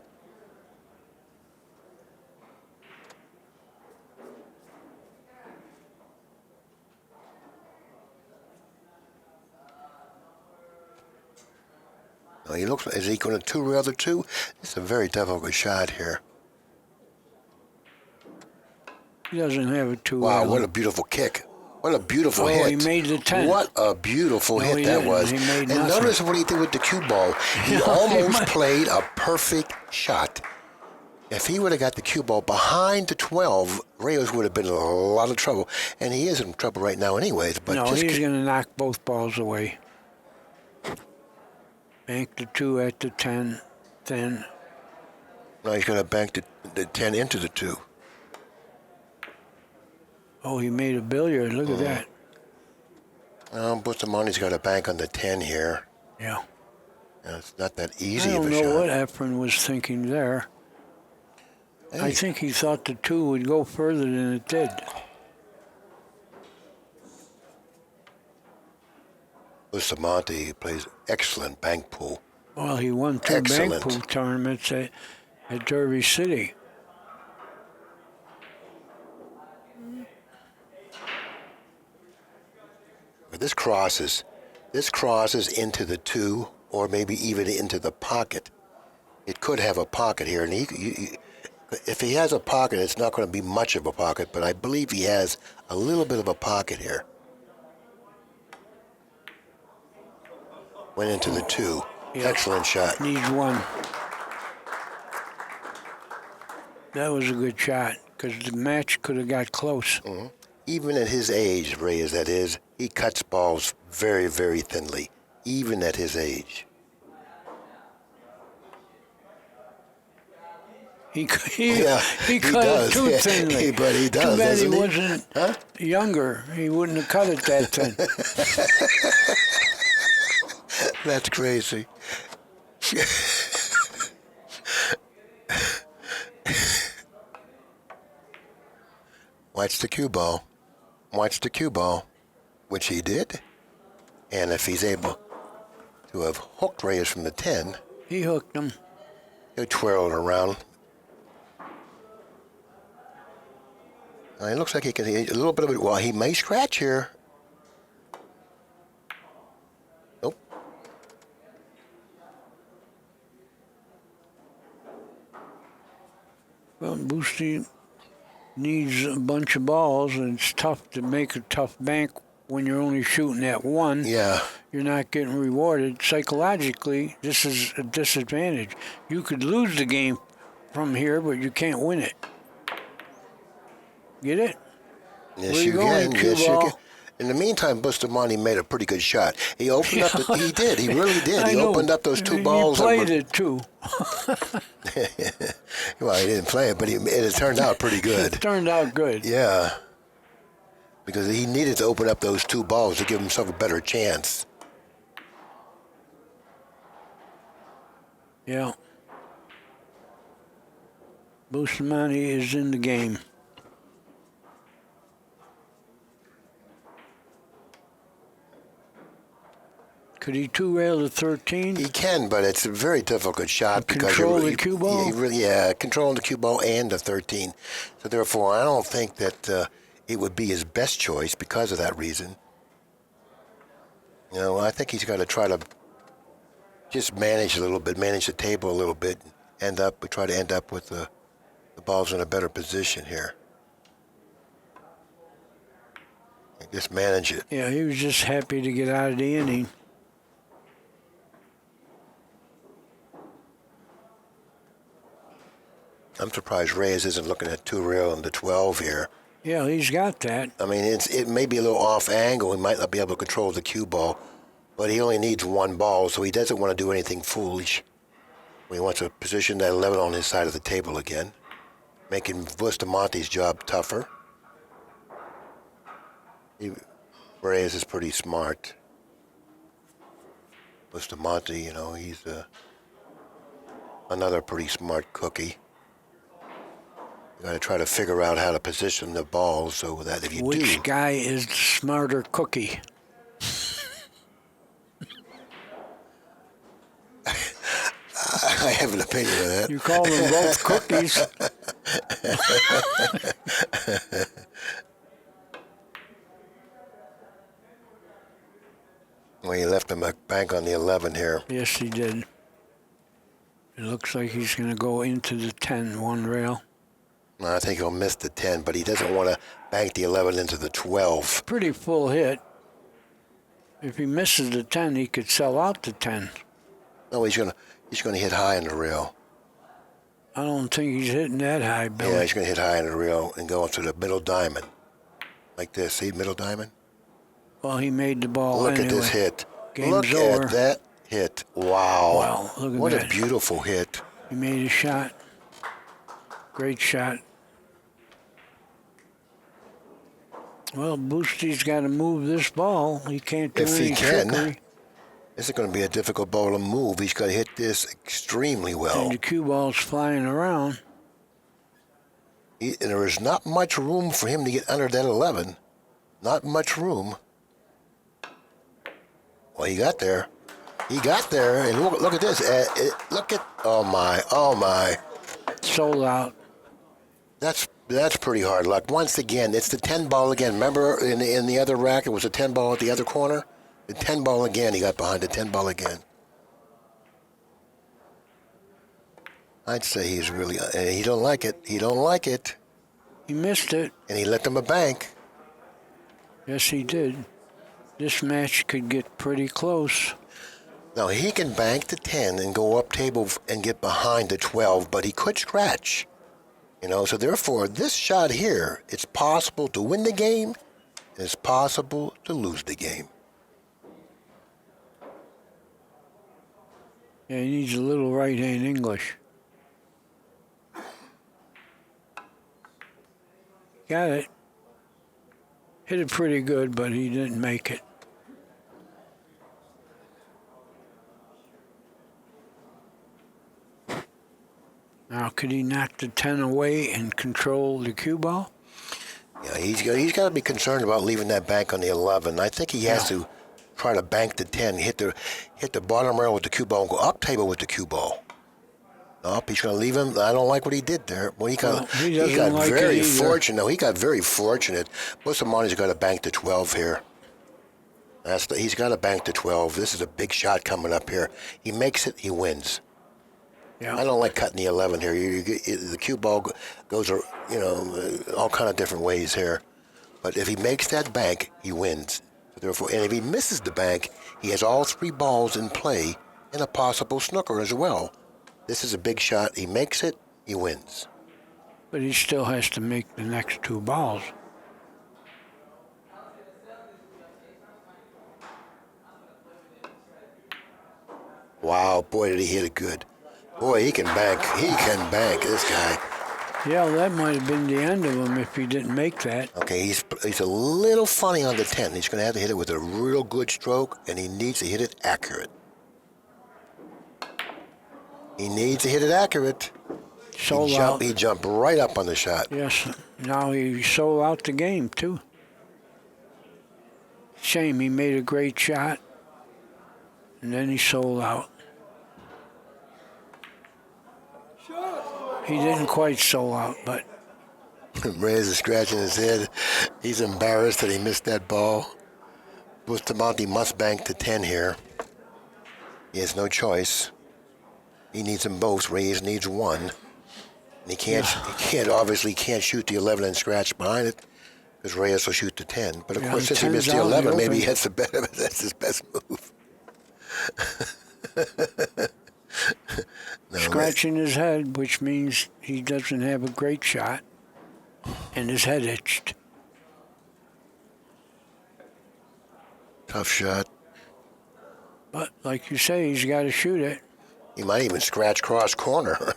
Now he looks. Is he going to 2-rail the 2? It's a very difficult shot here. He doesn't have a 2. Wow, what a beautiful kick. What a beautiful hit. Oh, he made the 10. What a beautiful hit he that didn't. was. He made And nothing. notice what he did with the cue ball. He Yeah, almost he played a perfect shot. If he would have got the cue ball behind the 12, Reyes would have been in a lot of trouble. And he is in trouble right now anyways. But No, just he's going to knock both balls away. Bank the 2 at the 10, then. now he's going to bank the 10 into the 2. Oh, he made a billiard. Look at that. Bustamante's got a bank on the 10 here. Yeah. It's not that easy I of don't a know shot. what Efren was thinking there. Hey. I think he thought the 2 would go further than it did. Bustamante plays excellent bank pool. Well, he won 2 Excellent. bank pool tournaments at Derby City. But this crosses into the 2 or maybe even into the pocket. It could have a pocket here, and if he has a pocket, it's not going to be much of a pocket, but I believe he has a little bit of a pocket here. Went into the 2. Yeah. Excellent shot. Needs 1. That was a good shot because the match could have got close. Even at his age, Reyes, that is, he cuts balls very, very thinly, even at his age. He Yeah, he cut does. it too Yeah, thinly. but he does, Too bad he doesn't he? wasn't younger. He wouldn't have cut it that thin. That's crazy. Watch the cue ball. Watch the cue ball, which he did. And if he's able, to have hooked Reyes from the 10. He hooked him. He twirled around. It looks like he can a little bit of it. Well, he may scratch here. Nope. Well, Boosty needs a bunch of balls, and it's tough to make a tough bank when you're only shooting at one. Yeah. You're not getting rewarded. Psychologically, this is a disadvantage. You could lose the game from here, but you can't win it. Get it? Yes, Where you going, can. Yes, you cue can. ball? In the meantime, Bustamante made a pretty good shot. He opened up. He did. He really did. I He know. opened up those two balls. He played it, too. Well, he didn't play it, but it turned out pretty good. It turned out good. Yeah. Because he needed to open up those two balls to give himself a better chance. Yeah. Bustamante is in the game. Could he two-rail the 13? He can, but it's a very difficult shot because Control the cue ball? Controlling the cue ball and the 13. So therefore, I don't think that it would be his best choice because of that reason. You know, I think he's got to try to just manage a little bit, manage the table a little bit, try to end up with the balls in a better position here. Just manage it. Yeah, he was just happy to get out of the inning. I'm surprised Reyes isn't looking at two rail and the 12 here. Yeah, he's got that. I mean, it may be a little off angle. He might not be able to control the cue ball, but he only needs one ball, so he doesn't want to do anything foolish. He wants to position that 11 on his side of the table again, making Bustamante's job tougher. Reyes is pretty smart. Bustamante, you know, he's another pretty smart cookie. You got to try to figure out how to position the ball so that if you Which guy is the smarter cookie? I have an opinion of that. You call them both cookies. Well, he left him a bank on the 11 here. Yes, he did. It looks like he's going to go into the 10, one rail. No, I think he'll miss the 10, but he doesn't want to bank the 11 into the 12. Pretty full hit. If he misses the 10, he could sell out the 10. No, he's gonna hit high in the rail. I don't think he's hitting that high, Billy. Yeah, he's gonna hit high in the rail and go into the middle diamond, like this. See, middle diamond. Well, he made the ball Look anyway. at this hit. Game's Look over. at that hit. Wow. Wow, look at what that. a beautiful hit. He made a shot. Great shot. Well, Boosty's got to move this ball. He can't do If any he can. trickery. This is going to be a difficult ball to move. He's got to hit this extremely well. And the cue ball's flying around. And there is not much room for him to get under that 11. Not much room. Well, he got there. He got there, and look at this. Oh my. Sold out. That's pretty hard luck. Once again, it's the 10 ball again. Remember in the other rack, it was a 10 ball at the other corner? The 10 ball again, he got behind the 10 ball again. I'd say he's really, he don't like it. He don't like it. He missed it. And he let them a bank. Yes, he did. This match could get pretty close. Now, he can bank the 10 and go up table and get behind the 12, but he could scratch. You know, so therefore, this shot here, it's possible to win the game, and it's possible to lose the game. Yeah, he needs a little right-hand English. Got it. Hit it pretty good, but he didn't make it. Now, could he knock the 10 away and control the cue ball? Yeah, he's got to be concerned about leaving that bank on the 11. I think he has to try to bank the 10, hit the bottom rail with the cue ball, and go up table with the cue ball. Nope, he's going to leave him. I don't like what he did there. Well, he got like very fortunate. No, he got very fortunate. Bustamante's got to bank the 12 here. He's got to bank the 12. This is a big shot coming up here. He makes it, he wins. Yeah. I don't like cutting the 11 here. The cue ball goes, all kind of different ways here. But if he makes that bank, he wins. So therefore, and if he misses the bank, he has all 3 balls in play and a possible snooker as well. This is a big shot. He makes it, he wins. But he still has to make the next 2 balls. Wow, boy, did he hit it good. Boy, he can bank. He can bank, this guy. Yeah, that might have been the end of him if he didn't make that. Okay, he's a little funny on the 10. He's going to have to hit it with a real good stroke, and he needs to hit it accurate. He needs to hit it accurate. He jumped right up on the shot. Yes, now he sold out the game, too. Shame, he made a great shot, and then he sold out. He didn't quite sold out, but... Reyes is scratching his head. He's embarrassed that he missed that ball. Bustamante must bank to 10 here. He has no choice. He needs them both. Reyes needs 1. And he obviously can't shoot the 11 and scratch behind it because Reyes will shoot the 10. But of course, since he missed the 11, maybe that's his best move. No, scratching his head, which means he doesn't have a great shot, and his head itched. Tough shot. But like you say, he's got to shoot it. He might even scratch cross corner.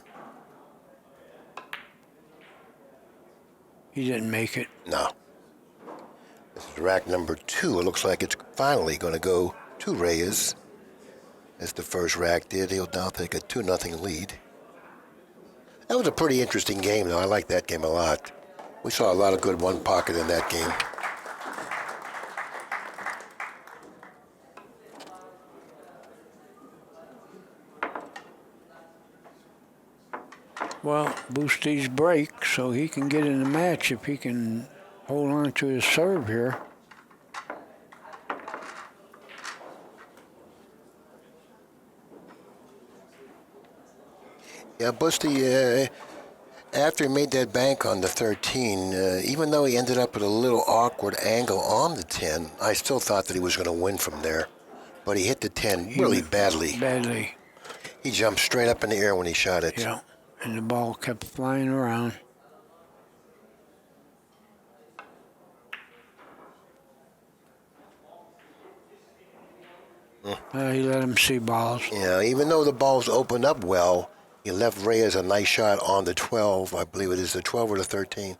He didn't make it. No. This is rack number 2. It looks like it's finally going to go to Reyes. As the first rack did, he'll now take a 2-0 lead. That was a pretty interesting game, though. I like that game a lot. We saw a lot of good one pocket in that game. Well, Boosties break, so he can get in the match if he can hold on to his serve here. Yeah, Busty, after he made that bank on the 13, even though he ended up at a little awkward angle on the 10, I still thought that he was going to win from there. But he hit the 10 really badly. Badly. He jumped straight up in the air when he shot it. Yeah, and the ball kept flying around. He let him see balls. Yeah, even though the balls opened up well, he left Reyes a nice shot on the 12. I believe it is the 12 or the 13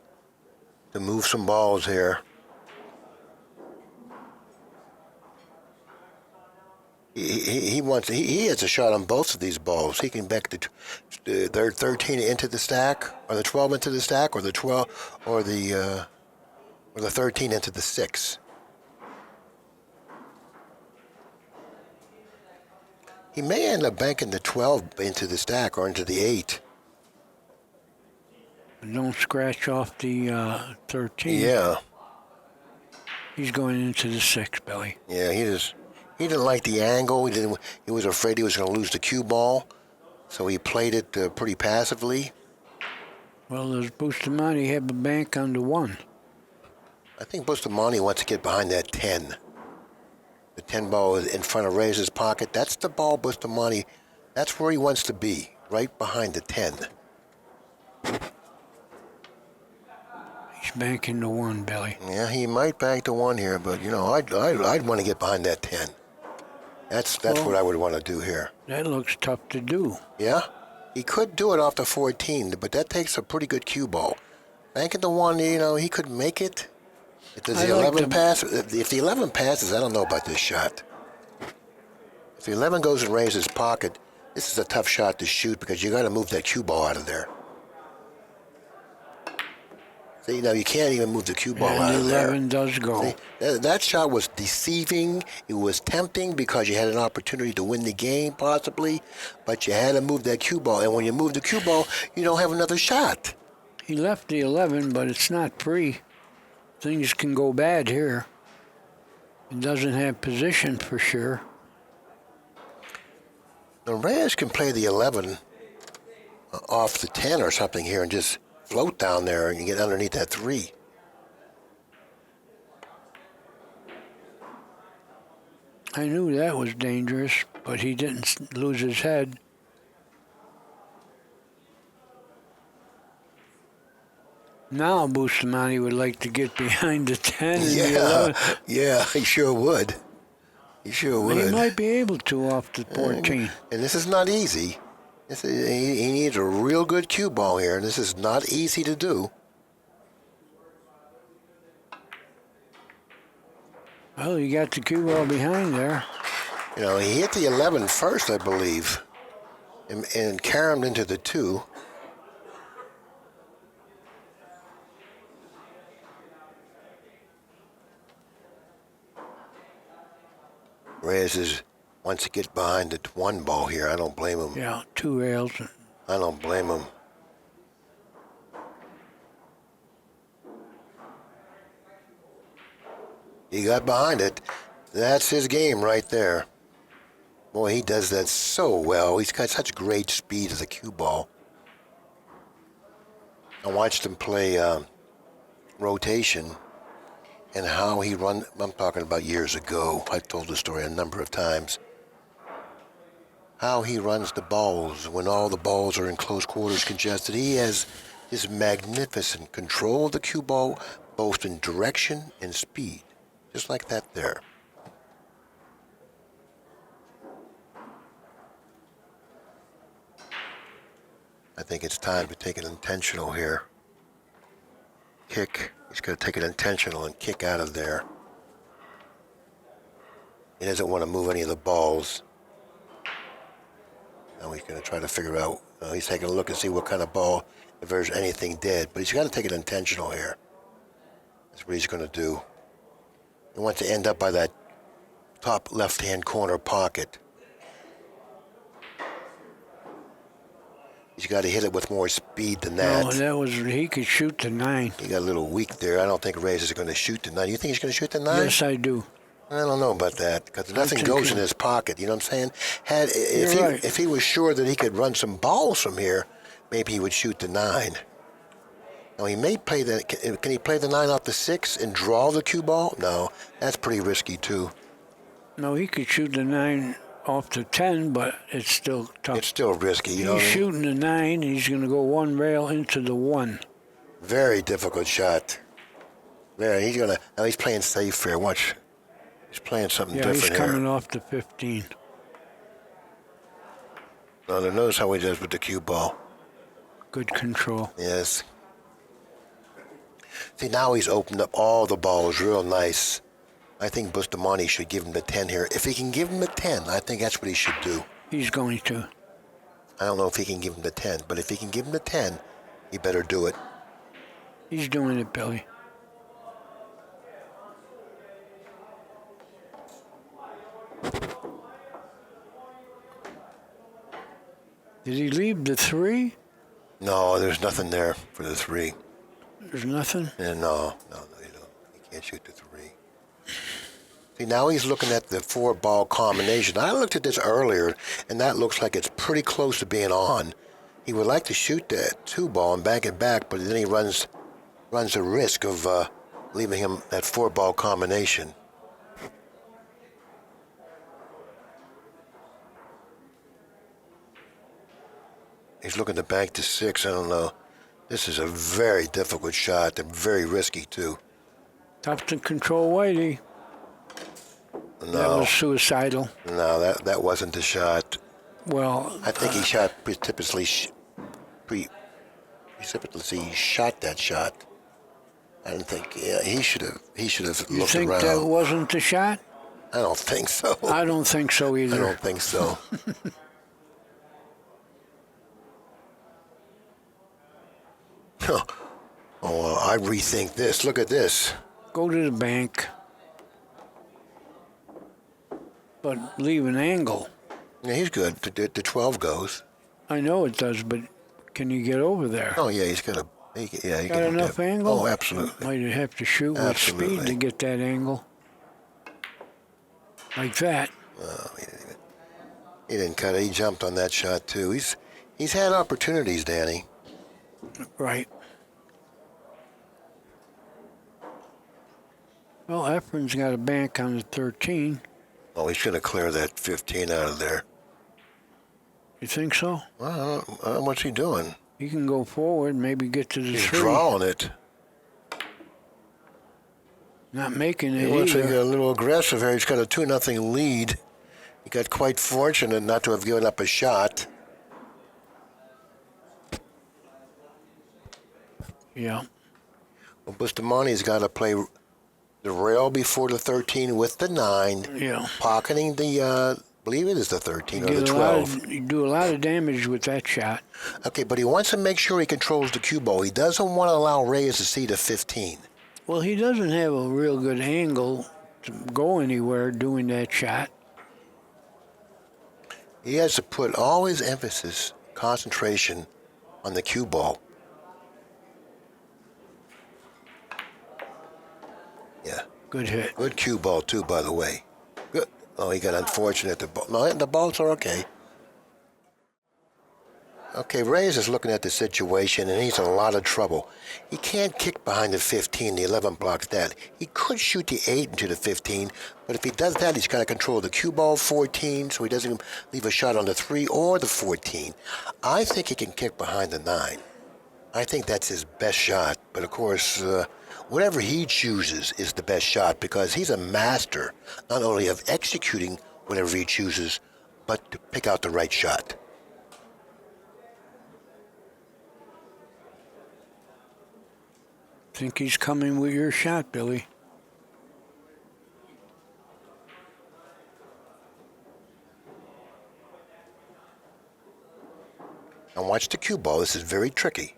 to move some balls here. He has a shot on both of these balls. He can back the 13 into the stack, or the 12 into the stack, or the 12 or the 13 into the 6. He may end up banking the 12 into the stack or into the 8. Don't scratch off the 13. Yeah. He's going into the 6, Billy. Yeah, he didn't like the angle. He was afraid he was going to lose the cue ball, so he played it pretty passively. Well, does Bustamante have a bank on the 1? I think Bustamante wants to get behind that 10. The 10 ball is in front of Reyes' pocket. That's the ball, Bustamante. That's where he wants to be, right behind the 10. He's banking the 1, Billy. Yeah, he might bank the 1 here, but I'd want to get behind that 10. That's what I would want to do here. That looks tough to do. Yeah, he could do it off the 14, but that takes a pretty good cue ball. Banking the 1, he could make it. Does the 11 pass? If the 11 passes, I don't know about this shot. If the 11 goes in Reyes' pocket, this is a tough shot to shoot because you got to move that cue ball out of there. See, now you can't even move the cue ball out And of the there. 11 does go. See, that shot was deceiving. It was tempting because you had an opportunity to win the game, possibly, but you had to move that cue ball. And when you move the cue ball, you don't have another shot. He left the 11, but it's not free. Things can go bad here. It doesn't have position for sure. Now, Reyes can play the 11 off the 10 or something here and just float down there and you get underneath that 3. I knew that was dangerous, but he didn't lose his head. Now Bustamante would like to get behind the 10 and the 11. Yeah, he sure would. He sure would. He might be able to off the 14. And this is not easy. He needs a real good cue ball here, and this is not easy to do. Well, he got the cue ball behind there. You know, he hit the 11 first, I believe, and caromed into the 2. Reyes wants to get behind the 1 ball here. I don't blame him. Yeah, 2 rails. I don't blame him. He got behind it. That's his game right there. Boy, he does that so well. He's got such great speed as a cue ball. I watched him play rotation and how he run. I'm talking about years ago. I told the story a number of times. How he runs the balls when all the balls are in close quarters congested. He has this magnificent control of the cue ball, both in direction and speed. Just like that there. I think it's time to take it intentional here. Kick. He's going to take it intentional and kick out of there. He doesn't want to move any of the balls. Now he's going to try to figure out. He's taking a look and see what kind of ball, if there's anything dead. But he's got to take it intentional here. That's what he's going to do. He wants to end up by that top left-hand corner pocket. He's got to hit it with more speed than that. No, he could shoot the 9. He got a little weak there. I don't think Reyes is going to shoot the 9. You think he's going to shoot the 9? Yes, I do. I don't know about that because nothing goes in his pocket. You know what I'm saying? Right. If he was sure that he could run some balls from here, maybe he would shoot the 9. Now, he may play that. Can he play the 9 off the 6 and draw the cue ball? No, that's pretty risky, too. No, he could shoot the 9 off the 10, but it's still tough. It's still risky, you know He's what I mean? shooting the 9. He's going to go 1 rail into the 1. Very difficult shot. There, now he's playing safe here. Watch. He's playing something Yeah, different he's coming here. off the 15. Now, notice how he does with the cue ball. Good control. Yes. See, now he's opened up all the balls real nice. I think Bustamante should give him the 10 here. If he can give him the 10, I think that's what he should do. He's going to. I don't know if he can give him the 10, but if he can give him the 10, he better do it. He's doing it, Billy. Did he leave the 3? No, there's nothing there for the 3. There's nothing? Yeah, no, you don't. He can't shoot the 3. See, now he's looking at the 4-ball combination. I looked at this earlier, and that looks like it's pretty close to being on. He would like to shoot that 2-ball and back it back, but then he runs the risk of leaving him that 4-ball combination. He's looking to bank to 6. I don't know. This is a very difficult shot and very risky, too. Tough to control Whitey. No. That was suicidal. No, that wasn't the shot. Well, I think he shot precipitously shot that shot. I don't think. Yeah, he should have you looked think around. that wasn't the shot? I don't think so. I don't think so either. I don't think so. Oh, I rethink this. Look at this. Go to the bank, but leave an angle. Yeah, he's good. The 12 goes. I know it does, but can you get over there? Oh, yeah, he's got a... He Got enough angle? Oh, absolutely. Might have to shoot with speed to get that angle. Like that. Oh, he didn't cut it. He jumped on that shot, too. He's had opportunities, Danny. Right. Well, Efren's got a bank on the 13. Oh, he's going to clear that 15 out of there. You think so? Well, what's he doing? He can go forward, maybe get to the He's 3. drawing it. Not making it He wants to either. get a little aggressive here. He's got a 2-0 lead. He got quite fortunate not to have given up a shot. Yeah. Well, Bustamante's got to play the rail before the 13 with the 9. Yeah. Pocketing the, I believe it is the 13 or the 12. You do a lot of damage with that shot. Okay, but he wants to make sure he controls the cue ball. He doesn't want to allow Reyes to see the 15. Well, he doesn't have a real good angle to go anywhere doing that shot. He has to put all his emphasis, concentration on the cue ball. Yeah. Good hit. Good cue ball, too, by the way. Good. Oh, he got unfortunate. The balls are okay. Okay, Reyes is looking at the situation, and he's in a lot of trouble. He can't kick behind the 15. The 11 blocks that. He could shoot the 8 into the 15, but if he does that, he's got to control the cue ball 14, so he doesn't leave a shot on the 3 or the 14. I think he can kick behind the 9. I think that's his best shot, but of course, whatever he chooses is the best shot because he's a master not only of executing whatever he chooses, but to pick out the right shot. Think he's coming with your shot, Billy. Now watch the cue ball. This is very tricky.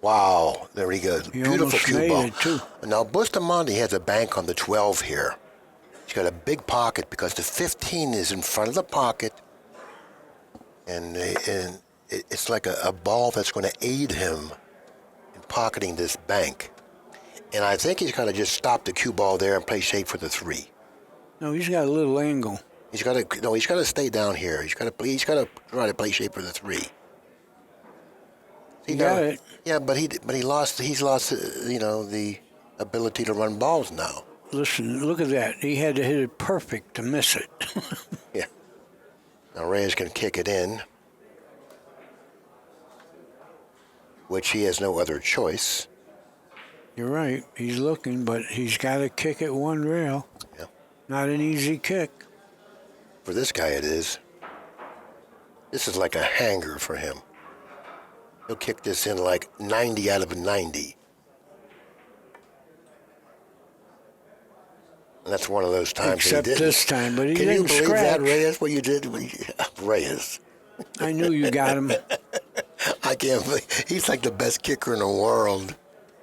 Wow, there he goes. He Beautiful almost cue made ball. it, too. Now Bustamante has a bank on the 12 here. He's got a big pocket because the 15 is in front of the pocket, and it's like a ball that's going to aid him in pocketing this bank. And I think he's got to just stop the cue ball there and play safe for the 3. No, he's got a little angle. He's got to stay down here. He's got to try to play shape for the 3. He got it. Yeah, but he's lost the ability to run balls now. Listen, look at that. He had to hit it perfect to miss it. Yeah. Now Reyes can kick it in, which he has no other choice. You're right. He's looking, but he's got to kick it one rail. Yeah. Not an easy kick. For this guy, it is. This is like a hanger for him. He'll kick this in like 90 out of 90. And that's one of those times Except he didn't. this time, but he Can you didn't believe scratch. that, Reyes, what you did? Reyes. I knew you got him, I can't believe he's like the best kicker in the world.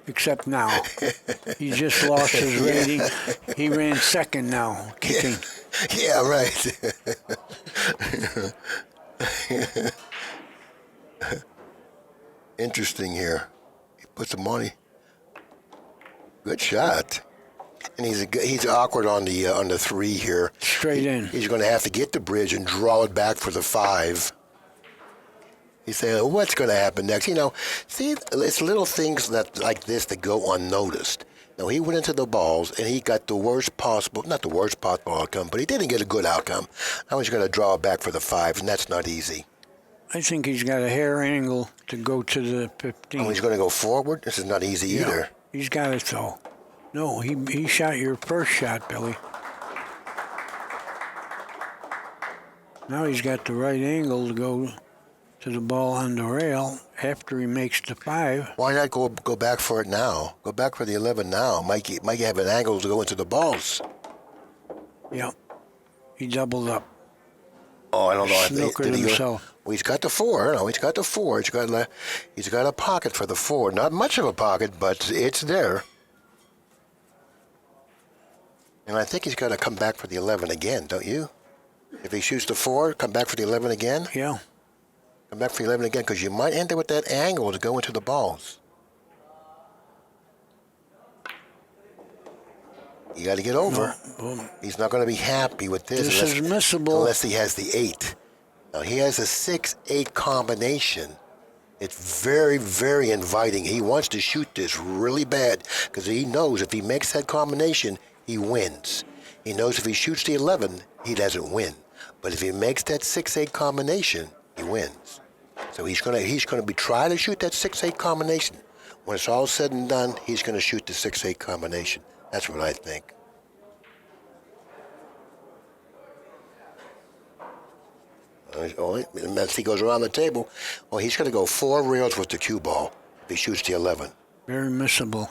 except now. He just lost his rating. He ran second now, kicking. Yeah, right. Interesting here. He puts the money. Good shot. And he's awkward on the 3 here. Straight in. He's going to have to get the bridge and draw it back for the 5. He's saying, well, what's going to happen next? See, it's little things like this that go unnoticed. Now, he went into the balls, and he got the worst possible, not the worst possible outcome, but he didn't get a good outcome. Now he's going to draw it back for the 5, and that's not easy. I think he's got a hair angle to go to the 15. Oh, he's going to go forward? This is not easy either. He's got it, though. No, he shot your first shot, Billy. Now he's got the right angle to go to the ball on the rail after he makes the 5. Why not go back for it now? Go back for the 11 now. Might have an angle to go into the balls. Yep. He doubled up. Oh, I don't know. snookered himself. Well, he's got the 4. No, he's got the 4. He's got a pocket for the 4. Not much of a pocket, but it's there. And I think he's got to come back for the 11 again, don't you? If he shoots the 4, come back for the 11 again? Yeah. Come back for the 11 again, because you might end up with that angle to go into the balls. You got to get over. No. He's not going to be happy with this. This is missable. Unless he has the 8. Now, he has a 6-8 combination. It's very, very inviting. He wants to shoot this really bad because he knows if he makes that combination, he wins. He knows if he shoots the 11, he doesn't win. But if he makes that 6-8 combination, he wins. So he's gonna be trying to shoot that 6-8 combination. When it's all said and done, he's gonna shoot the 6-8 combination. That's what I think. As he goes around the table, he's going to go 4 rails with the cue ball if he shoots the 11. Very missable.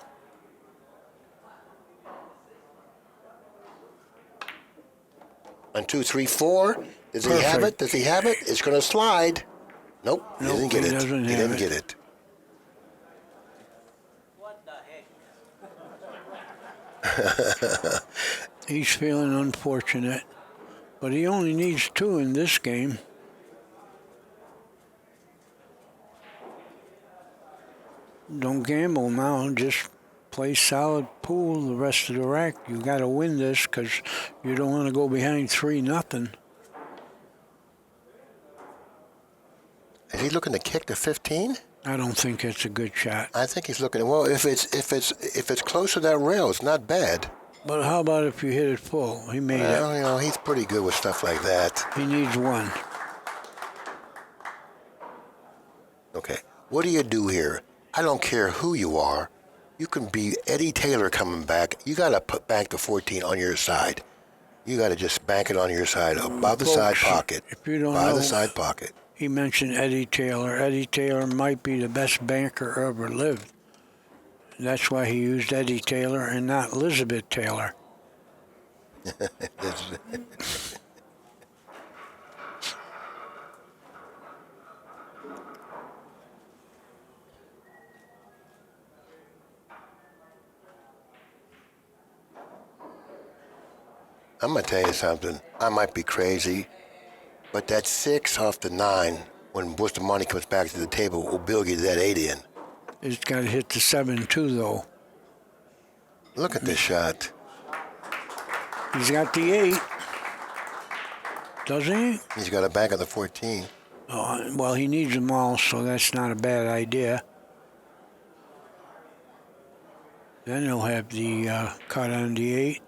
One, 2, 3, 4. Does he have it? Does he have it? It's going to slide. Nope, he didn't get it. He didn't get it. He's feeling unfortunate, but he only needs 2 in this game. Don't gamble now. Just play solid pool the rest of the rack. You got to win this because you don't want to go behind 3-0. Is he looking to kick the 15? I don't think it's a good shot. I think he's looking. Well, if it's close to that rail, it's not bad. But how about if you hit it full? He made Well, he's pretty good with stuff like that. He needs 1. Okay, what do you do here? I don't care who you are. You can be Eddie Taylor coming back. You got to put back the 14 on your side. You got to just bank it on your side, above the side pocket. If you don't by know, the side pocket. He mentioned Eddie Taylor. Eddie Taylor might be the best banker ever lived. That's why he used Eddie Taylor and not Elizabeth Taylor. I'm going to tell you something. I might be crazy, but that 6 off the 9, when Bustamante comes back to the table, will build you that 8 in. He's got to hit the 7 too, though. Look at this shot. He's got the 8. Does he? He's got a bank of the 14. Well, he needs them all, so that's not a bad idea. Then he'll have the cut on the 8.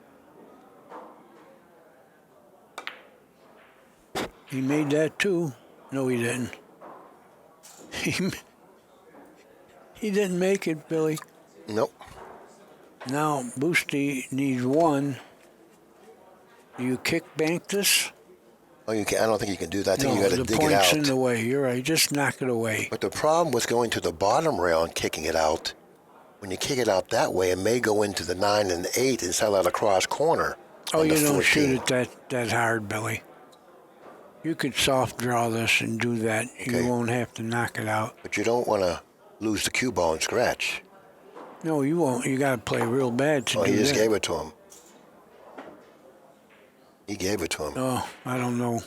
He made that too. No, he didn't. He didn't make it, Billy. Nope. Now, Boosty needs 1. Do you kick bank this? Oh, you can. I don't think you can do that. I think No, you got to the dig it point's out. in the way. You're right. Just knock it away. But the problem with going to the bottom rail and kicking it out, when you kick it out that way, it may go into the 9 and 8 and sell out across corner. Oh, on you the don't 14. shoot it that hard, Billy. You could soft draw this and do that. Okay. You won't have to knock it out. But you don't want to lose the cue ball and scratch. No, you won't. You got to play real bad to do that. He just gave it to him. He gave it to him. Oh, I don't know.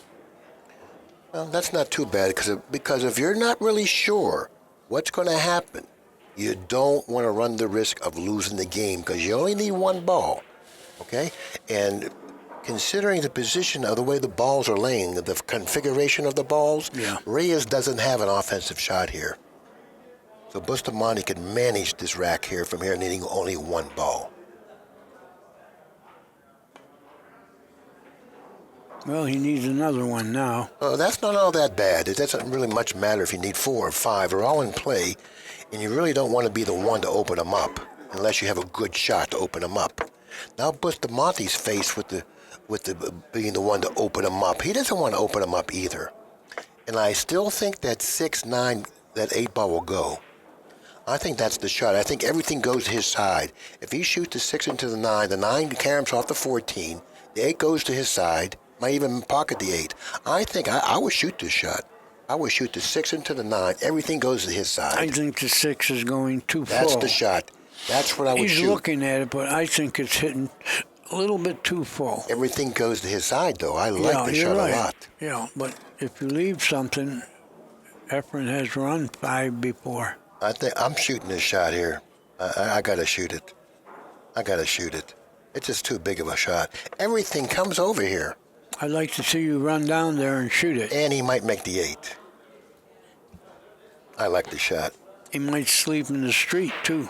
Well, that's not too bad because if you're not really sure what's going to happen, you don't want to run the risk of losing the game because you only need 1 ball, okay? And considering the position of the way the balls are laying, the configuration of the balls, Reyes doesn't have an offensive shot here. So Bustamante can manage this rack here from here needing only 1 ball. Well, he needs another one now. Oh, that's not all that bad. It doesn't really much matter if you need 4 or 5. They're all in play, and you really don't want to be the one to open them up unless you have a good shot to open them up. Now Bustamante's faced with the being the one to open them up. He doesn't want to open them up either. And I still think that 6-9, that 8 ball will go. I think that's the shot. I think everything goes to his side. If he shoots the 6 into the 9 caroms off the 14, the 8 goes to his side, Might even pocket the 8. I think I would shoot this shot. I would shoot the 6 into the 9. Everything goes to his side. I think the 6 is going too That's full. the shot. That's what I would shoot. He's looking at it, but I think it's hitting a little bit too full. Everything goes to his side, though. I like the you're shot right. a lot. Yeah, but if you leave something, Efren has run 5 before. I think I'm shooting this shot here. I got to shoot it. I got to shoot it. It's just too big of a shot. Everything comes over here. I'd like to see you run down there and shoot it. And he might make the 8. I like the shot. He might sleep in the street, too.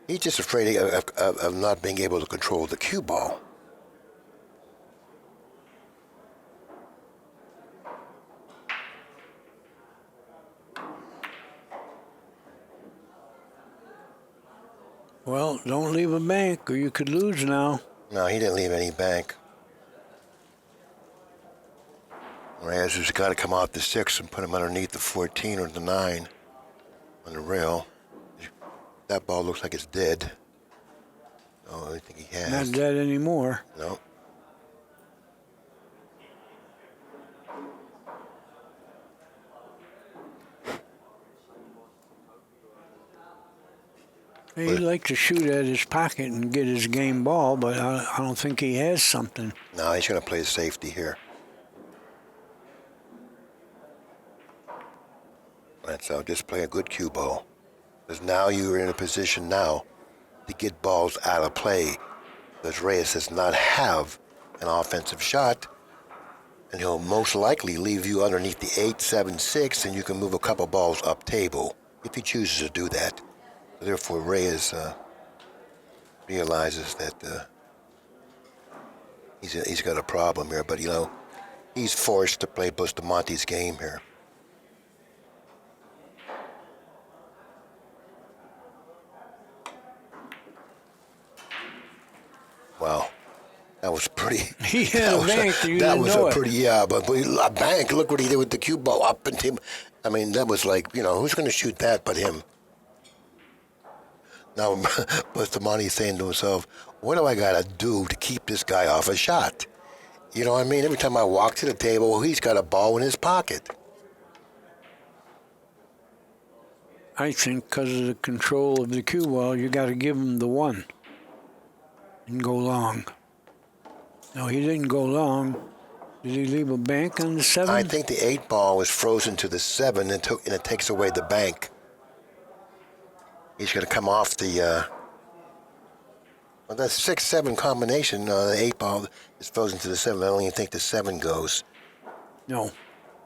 He's just afraid of not being able to control the cue ball. Well, don't leave a bank or you could lose now. No, he didn't leave any bank. Reyes has got to come off the 6 and put him underneath the 14 or the 9 on the rail. That ball looks like it's dead. Oh, I think he has. Not dead anymore. No. He'd like to shoot at his pocket and get his game ball, but I don't think he has something. No, he's going to play safety here. That's how. Just play a good cue ball. Because now you're in a position now to get balls out of play. Because Reyes does not have an offensive shot. And he'll most likely leave you underneath the 8, 7, 6, and you can move a couple balls up table if he chooses to do that. Therefore, Reyes realizes that he's got a problem here. But, you know, he's forced to play Bustamante's game here. Wow, that was pretty. He had a bank, you that didn't was know a it. pretty, yeah, but a bank. Look what he did with the cue ball up and him. I mean, that was like, you know, who's going to shoot that but him? Now, Bustamante's saying to himself, what do I got to do to keep this guy off a shot? You know what I mean? Every time I walk to the table, he's got a ball in his pocket. I think because of the control of the cue ball, you got to give him the 1 and go long. No, he didn't go long. Did he leave a bank on the 7? I think the 8 ball was frozen to the 7 and it takes away the bank. He's going to come off the, well, that 6-7 combination. The 8 ball is frozen to the 7. I don't even think the 7 goes. No.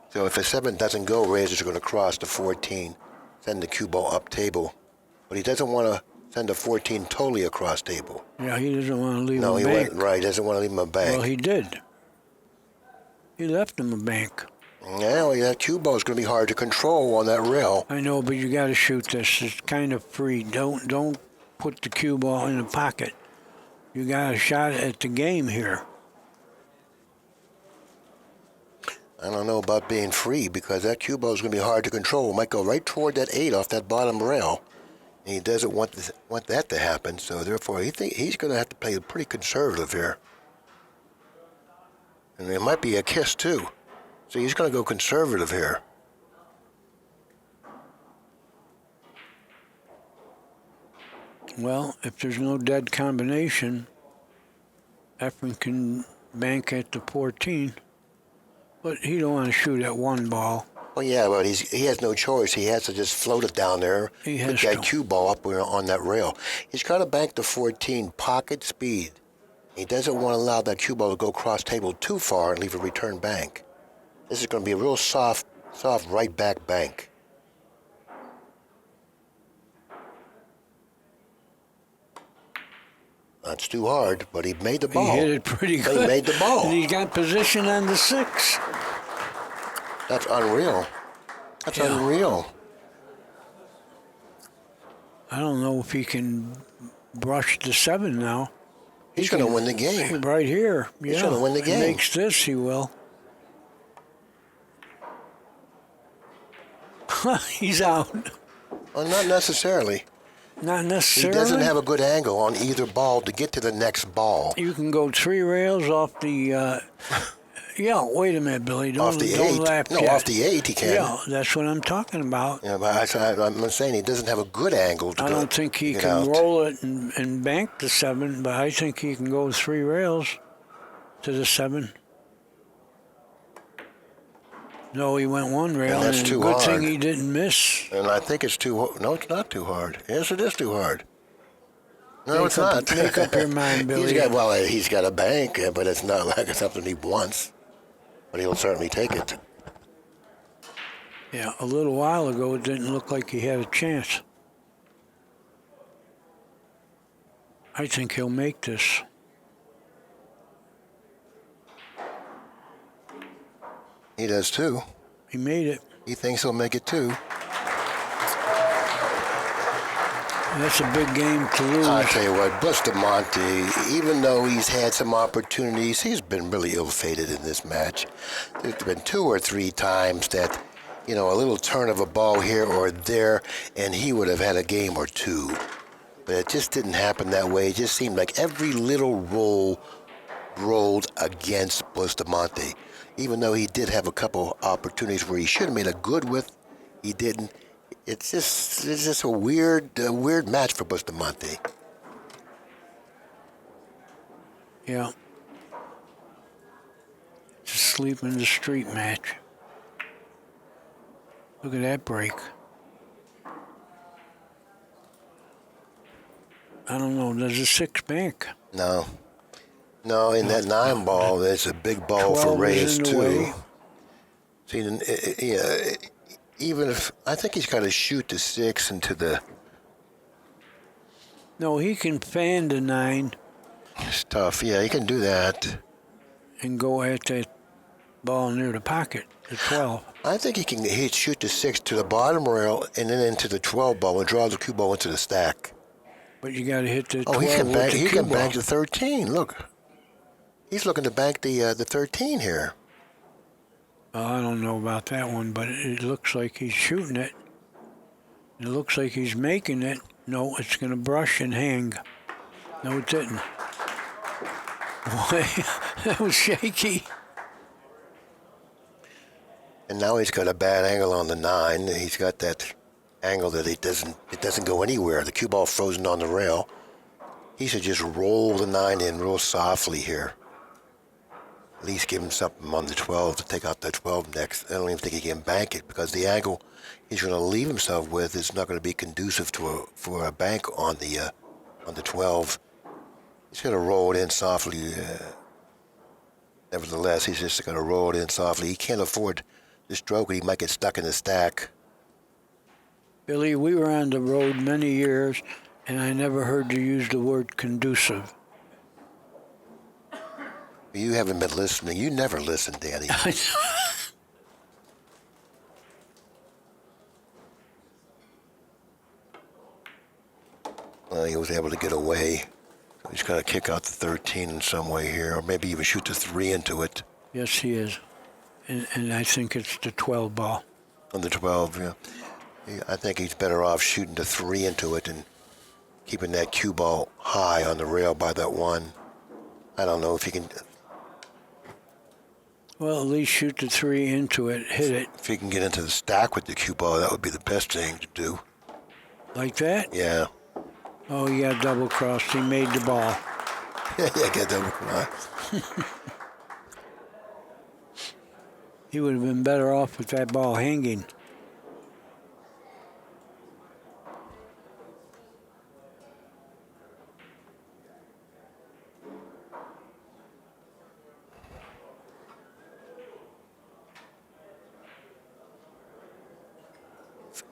So if the 7 doesn't go, Reyes is going to cross the 14, send the cue ball up table. But he doesn't want to send the 14 totally across table. Yeah, he doesn't want to leave No, a he bank. went right. He doesn't want to leave him a bank. Well, he did. He left him a bank. Yeah, well, that cue ball is going to be hard to control on that rail. I know, but you got to shoot this. It's kind of free. Don't put the cue ball in the pocket. You got a shot at the game here. I don't know about being free because that cue ball is going to be hard to control. It might go right toward that 8 off that bottom rail. And he doesn't want that to happen, so therefore he's going to have to play pretty conservative here. And there might be a kiss too. So he's going to go conservative here. Well, if there's no dead combination, Efren can bank at the 14. But he don't want to shoot at 1 ball. Well, yeah, but he has no choice. He has to just float it down there, He put has that to. cue ball up on that rail. He's got to bank the 14 pocket speed. He doesn't want to allow that cue ball to go cross table too far and leave a return bank. This is going to be a real soft right back bank. That's too hard, but he made the ball. He hit it pretty He good. made the ball. And he got position on the 6. That's unreal. That's Yeah. unreal. I don't know if he can brush the 7 now. He's going to win the game. Right here. Yeah. He's gonna win the If he game. makes this, he will. He's out. Well, not necessarily. Not He necessarily. doesn't have a good angle on either ball to get to the next ball. You can go 3 rails off the. Yeah, wait a minute, Billy. Don't, Off the don't 8. laugh No, yet. off the 8 he can. Yeah, that's what I'm talking about. Yeah, but I'm saying he doesn't have a good angle to I go. don't think he get can out. roll it and bank the 7, but I think he can go 3 rails to the 7. No, he went 1 rail, And that's and too good hard. thing he didn't miss. And I think it's too. No, it's not too hard. Yes, it is too hard. No, it's up- not. make up your mind, Billy. He's got a bank, but it's not like it's something he wants. But he'll certainly take it. Yeah, a little while ago, it didn't look like he had a chance. I think he'll make this. He does too. He made it. He thinks he'll make it too. That's a big game to lose. I tell you what, Bustamante, even though he's had some opportunities, he's been really ill-fated in this match. There's been 2 or 3 times that, a little turn of a ball here or there, and he would have had a game or 2. But it just didn't happen that way. It just seemed like every little roll rolled against Bustamante. Even though he did have a couple opportunities where he should have made a good with, he didn't. It's just a weird match for Bustamante. Yeah. It's a sleep in the street match. Look at that break. I don't know. There's a 6 bank. No, in that 9 ball, there's a big ball for 12 is Reyes in the too. way. See, even if I think he's got to shoot the 6 into the. No, he can fan the 9 It's tough. Yeah, he can do that. and go at that ball near the pocket, the 12. I think he'd shoot the 6 to the bottom rail and then into the 12 ball and draw the cue ball into the stack. But you got to hit the 12 Oh, he can with bank. the He cue can bank ball. the 13. Look, he's looking to bank the 13 here. I don't know about that one, but it looks like he's shooting it. It looks like he's making it. No, it's going to brush and hang. No, it didn't. Boy, that was shaky. And now he's got a bad angle on the 9. He's got that angle that it doesn't go anywhere. The cue ball frozen on the rail. He should just roll the 9 in real softly here. At least give him something on the 12 to take out the 12 next. I don't even think he can bank it because the angle he's going to leave himself with is not going to be conducive for a bank on the 12. He's going to roll it in softly. Nevertheless, he's just going to roll it in softly. He can't afford to stroke it. He might get stuck in the stack. Billy, we were on the road many years, and I never heard you use the word conducive. You haven't been listening. You never listen, Danny. Well, he was able to get away. He's going to kick out the 13 in some way here, or maybe even shoot the 3 into it. Yes, he is. And I think it's the 12 ball. On the 12, yeah. I think he's better off shooting the 3 into it and keeping that cue ball high on the rail by that 1. I don't know if he can. Well, at least shoot the 3 into it, hit it. If he can get into the stack with the cue ball, that would be the best thing to do. Like that? Yeah. Oh, he got double-crossed. He made the ball. Yeah, get double cross. He would have been better off with that ball hanging.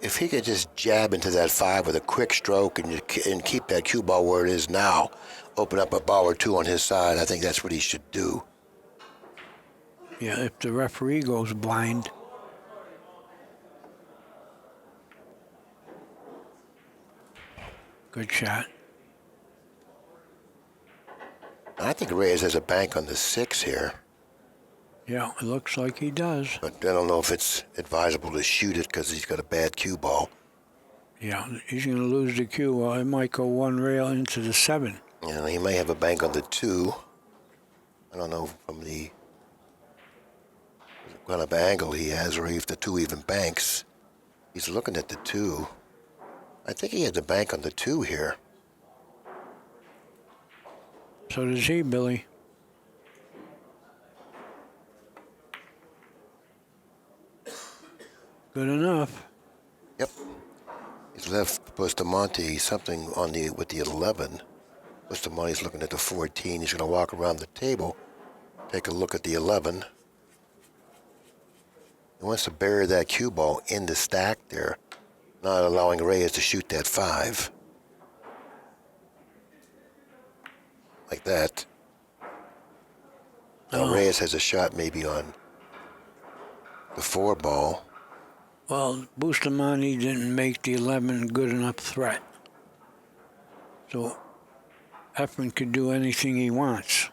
If he could just jab into that 5 with a quick stroke and keep that cue ball where it is now, open up a ball or 2 on his side, I think that's what he should do. Yeah, if the referee goes blind. Good shot. I think Reyes has a bank on the 6 here, Yeah, it looks like he does. but I don't know if it's advisable to shoot it because he's got a bad cue ball. Yeah, he's going to lose the cue. Well, it might go one rail into the 7. And he may have a bank on the 2. I don't know from the what kind of angle he has, or if the 2 even banks. He's looking at the 2. I think he had the bank on the 2 here. So does he, Billy. Good enough. Yep. He's left Bustamante something on the with the 11. Bustamante's looking at the 14. He's going to walk around the table, take a look at the 11. He wants to bury that cue ball in the stack there, not allowing Reyes to shoot that 5. Like that. Now Reyes has a shot maybe on the 4 ball. Well, Bustamante didn't make the 11 good enough threat. So Efren could do anything he wants.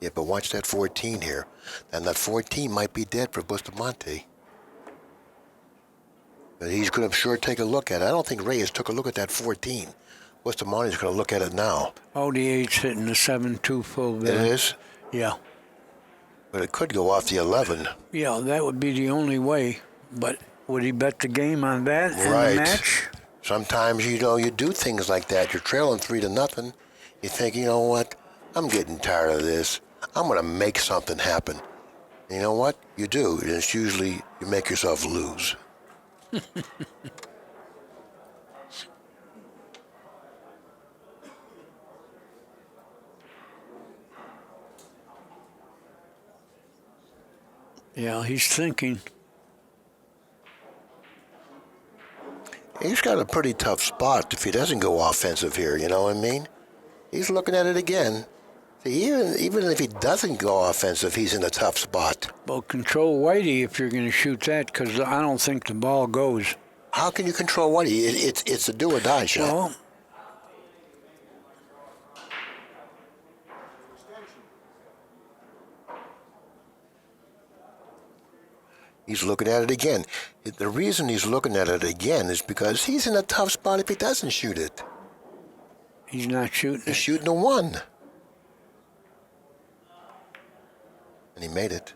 Yeah, but watch that 14 here. And that 14 might be dead for Bustamante. But he's going to sure take a look at it. I don't think Reyes took a look at that 14. Bustamante's going to look at it now. Oh, the 8's hitting the 7-2 full It Billy. is? Yeah. But it could go off the 11. Yeah, that would be the only way. But would he bet the game on that in Right. the match? Sometimes, you do things like that. You're trailing 3-0. You think, you know what? I'm getting tired of this. I'm going to make something happen. And you know what? You do. And it's usually you make yourself lose. Yeah, he's thinking. He's got a pretty tough spot if he doesn't go offensive here, you know what I mean? He's looking at it again. See, even if he doesn't go offensive, he's in a tough spot. Well, control Whitey if you're going to shoot that, because I don't think the ball goes. How can you control what it's a do or die shot. Well, He's looking at it again. The reason he's looking at it again is because he's in a tough spot if he doesn't shoot it. he's not shooting He's it. shooting a 1. And he made it.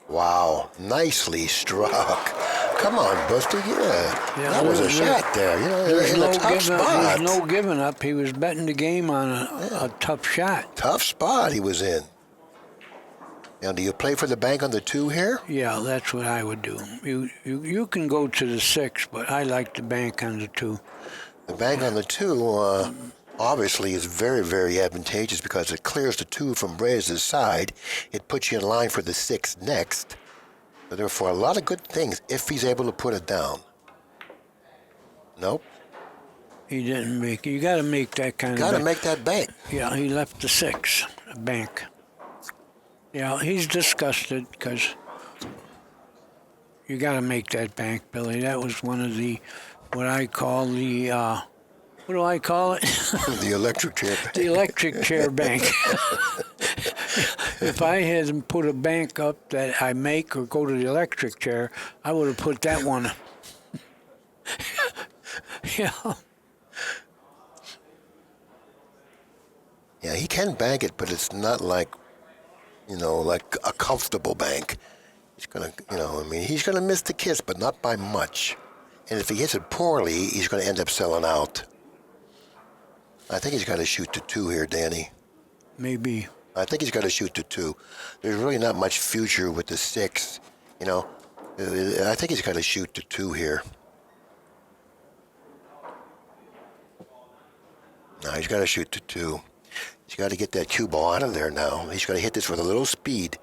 Wow, nicely struck. Come on, Buster, Yeah, that was a there- shot there. There's In no a tough giving, spot. there's no giving up. He was betting the game on a tough shot. Tough spot he was in. Now, do you play for the bank on the 2 here? Yeah, that's what I would do. You can go to the 6, but I like the bank on the 2. The bank on the 2 obviously is very, very advantageous because it clears the 2 from Reyes' side. It puts you in line for the 6 next. So therefore, a lot of good things if he's able to put it down. Nope. He didn't make. You got to make that kind Got of. to make that bank. Yeah, he left the 6, a bank. Yeah, he's disgusted because you got to make that bank, Billy. That was one of the, what I call the, what do I call it? The electric chair. The electric chair bank. If I hadn't put a bank up that I make or go to the electric chair, I would have put that one. Yeah. Yeah, he can bank it, but it's not like, like a comfortable bank. He's going to, he's going to miss the kiss, but not by much. And if he hits it poorly, he's going to end up selling out. I think he's got to shoot to 2 here, Danny. Maybe. I think he's got to shoot to 2. There's really not much future with the 6. I think he's got to shoot to 2 here. No, he's got to shoot to 2. He's got to get that cue ball out of there now. He's got to hit this with a little speed.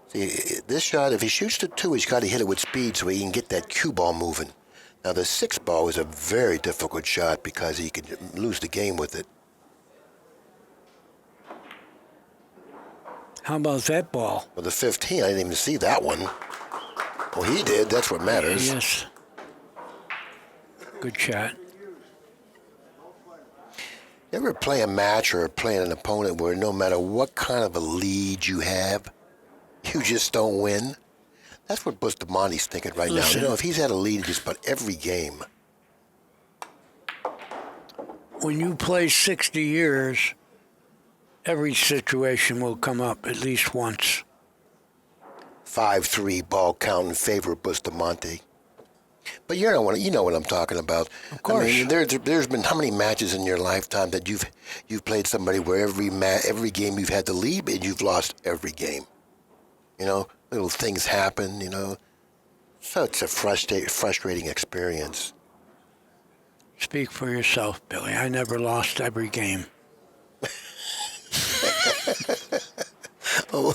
See, this shot, if he shoots to 2, he's got to hit it with speed so he can get that cue ball moving. Now, the 6 ball is a very difficult shot because he could lose the game with it. How about that ball? Well, the 15, I didn't even see that one. Well, he did. That's what matters. Yes. Good shot. You ever play a match or play an opponent where no matter what kind of a lead you have, you just don't win? That's what Bustamante's thinking right Listen. now. You know, if he's had a lead in just about every game. When you play 60 years, every situation will come up at least once. 5-3 ball count in favor of Bustamante. But you know what I'm talking about. Of course. I mean, there's been how many matches in your lifetime that you've played somebody where every game you've had the lead and you've lost every game. You know, little things happen. You know, such a frustrating experience. Speak for yourself, Billy. I never lost every game. Oh,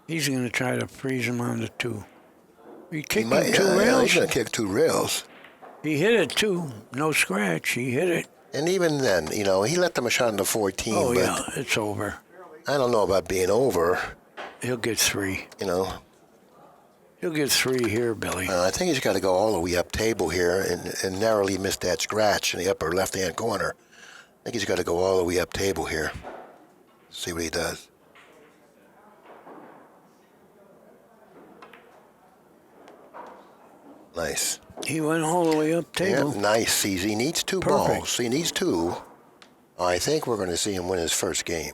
He's going to try to freeze him on the 2. He kicked might- him 2 yeah, rails. He's gonna kick 2 rails. He hit it, too. No scratch. He hit it. And even then, you know, he let them a shot on the 14. Oh, but yeah. It's over. I don't know about being over. He'll get 3. You know, He'll get 3 here, Billy. I think he's got to go all the way up table here and narrowly miss that scratch in the upper left-hand corner. I think he's got to go all the way up table here. See what he does. Nice. He went all the way up table. Yeah, nice. Sees he needs 2 Perfect. balls. He needs 2. I think we're going to see him win his first game.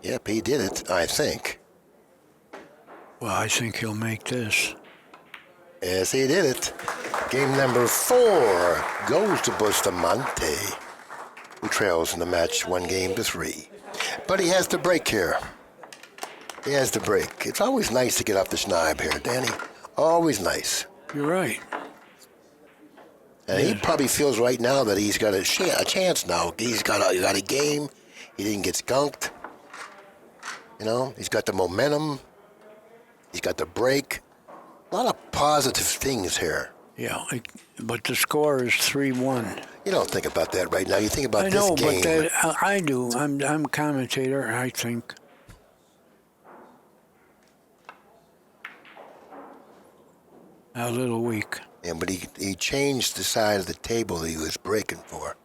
Yep, he did it, I think. Well, I think he'll make this. Yes, he did it. Game number 4 goes to Bustamante, who trails in the match 1-3. But he has to break here. He has to break. It's always nice to get off the schneid here, Danny. Always nice. You're right. And he probably feels right now that he's got a chance now. He's got a game. He didn't get skunked. You know, he's got the momentum. He's got the break. A lot of positive things here. Yeah, but the score is 3-1. You don't think about that right now. You think about I this know, game. but I do. I'm a commentator, I think. A little weak. Yeah, but he changed the side of the table that he was breaking for.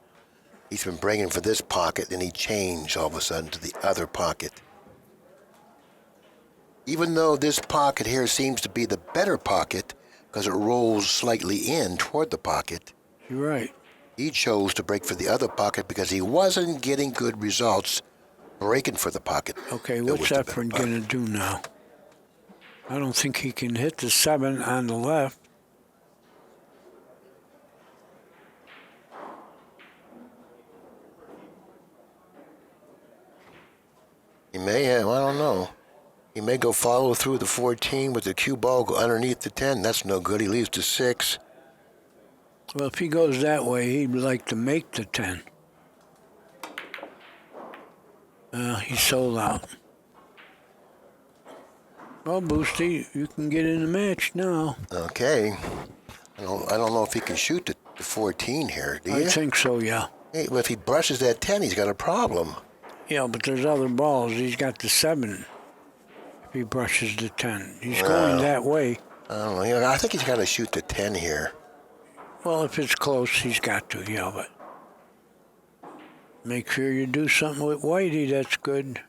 He's been breaking for this pocket, and he changed all of a sudden to the other pocket. Even though this pocket here seems to be the better pocket because it rolls slightly in toward the pocket, You're right. he chose to break for the other pocket because he wasn't getting good results breaking for the pocket. Okay, That what's was the better Efren pocket. going to do now? I don't think he can hit the 7 on the left. He may have, I don't know. He may go follow through the 14 with the cue ball, go underneath the 10. That's no good. He leaves the 6. Well, if he goes that way, he'd like to make the 10. He's sold out. Well, Boosty, you can get in the match now. Okay. I don't know if he can shoot the 14 here, do you? I think so, yeah. Hey, well, if he brushes that 10, he's got a problem. Yeah, but there's other balls. He's got the 7. If he brushes the 10. He's going that way. I don't know. I think he's got to shoot the 10 here. Well, if it's close, he's got to, yeah, but make sure you do something with Whitey. That's good.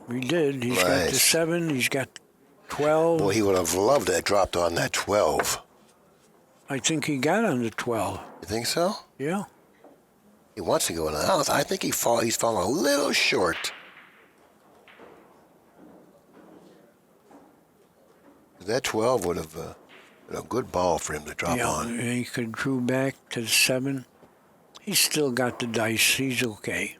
We did. He's got the Nice. 7. He's got 12. Boy, he would have loved to have dropped on that 12. I think he got on the 12. You think so? Yeah. He wants to go in the house. I think he's falling a little short. That 12 would have been a good ball for him to drop Yeah, on. he could drew back to the 7. He's still got the dice. He's okay.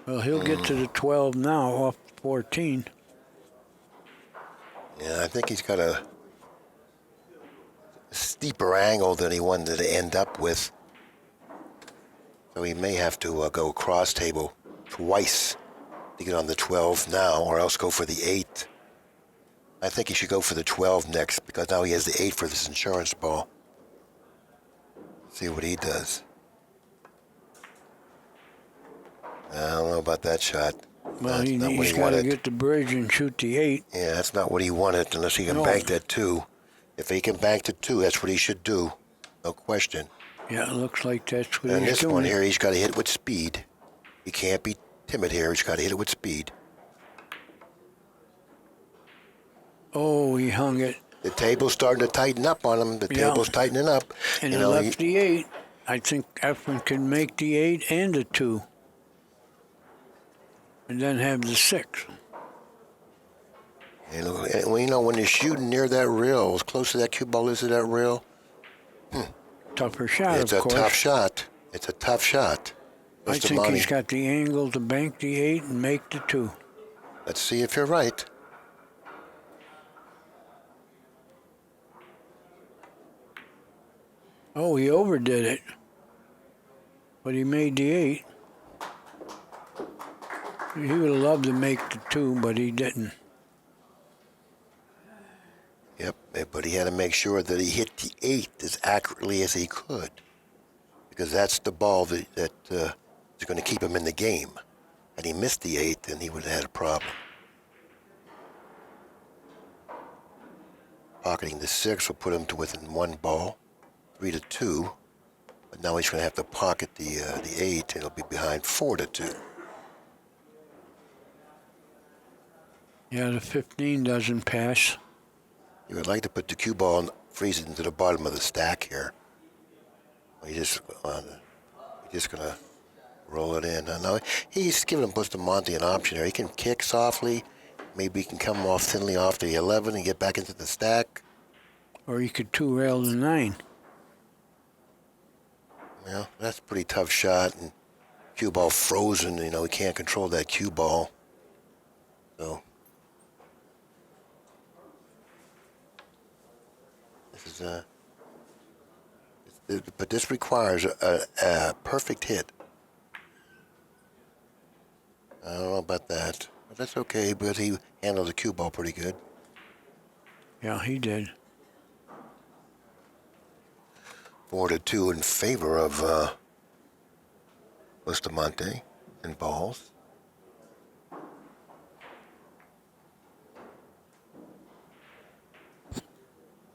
Well, he'll get to the 12 now off 14. Yeah, I think he's got a steeper angle than he wanted to end up with. So he may have to go cross table twice to get on the 12 now, or else go for the 8. I think he should go for the 12 next, because now he has the 8 for this insurance ball. See what he does. I don't know about that shot. Well, That's not what he's he got to wanted. get the bridge and shoot the 8. Yeah, that's not what he wanted, unless he can No. bank that 2. If he can bank to 2, that's what he should do. No question. Yeah, it looks like that's what And he's this doing. one here, he's got to hit with speed. He can't be timid here. He's got to hit it with speed. Oh, he hung it. The table's starting to tighten up on him. The Yeah. table's tightening up. And You he know, left the 8. I think Efren can make the 8 and the 2. And then have the 6. well, you know, when you're shooting near that rail, as close as that cue ball is to that rail, Tougher shot, it's of a course. tough shot. It's a tough shot. I think Bustamante, he's got the angle to bank the 8 and make the 2. let's see if you're right. Oh, he overdid it. But he made the 8. He would have loved to make the 2, but he didn't. Yep, but he had to make sure that he hit the 8 as accurately as he could, because that's the ball that is going to keep him in the game. Had he missed the 8, then he would have had a problem. Pocketing the 6 will put him to within 1 ball, 3-2. But now he's going to have to pocket the 8, and he'll be behind 4-2. Yeah, the 15 doesn't pass. You would like to put the cue ball and freeze it into the bottom of the stack here. You're just going to roll it in. No, he's giving Bustamante an option here. He can kick softly. Maybe he can come off thinly off the 11 and get back into the stack. Or he could 2-rail the 9. Well, that's a pretty tough shot. And cue ball frozen, you know, he can't control that cue ball. So this is but this requires a perfect hit. I don't know about that, but that's okay. But he handled the cue ball pretty good. Yeah, he did. 4-2 in favor of Bustamante in balls.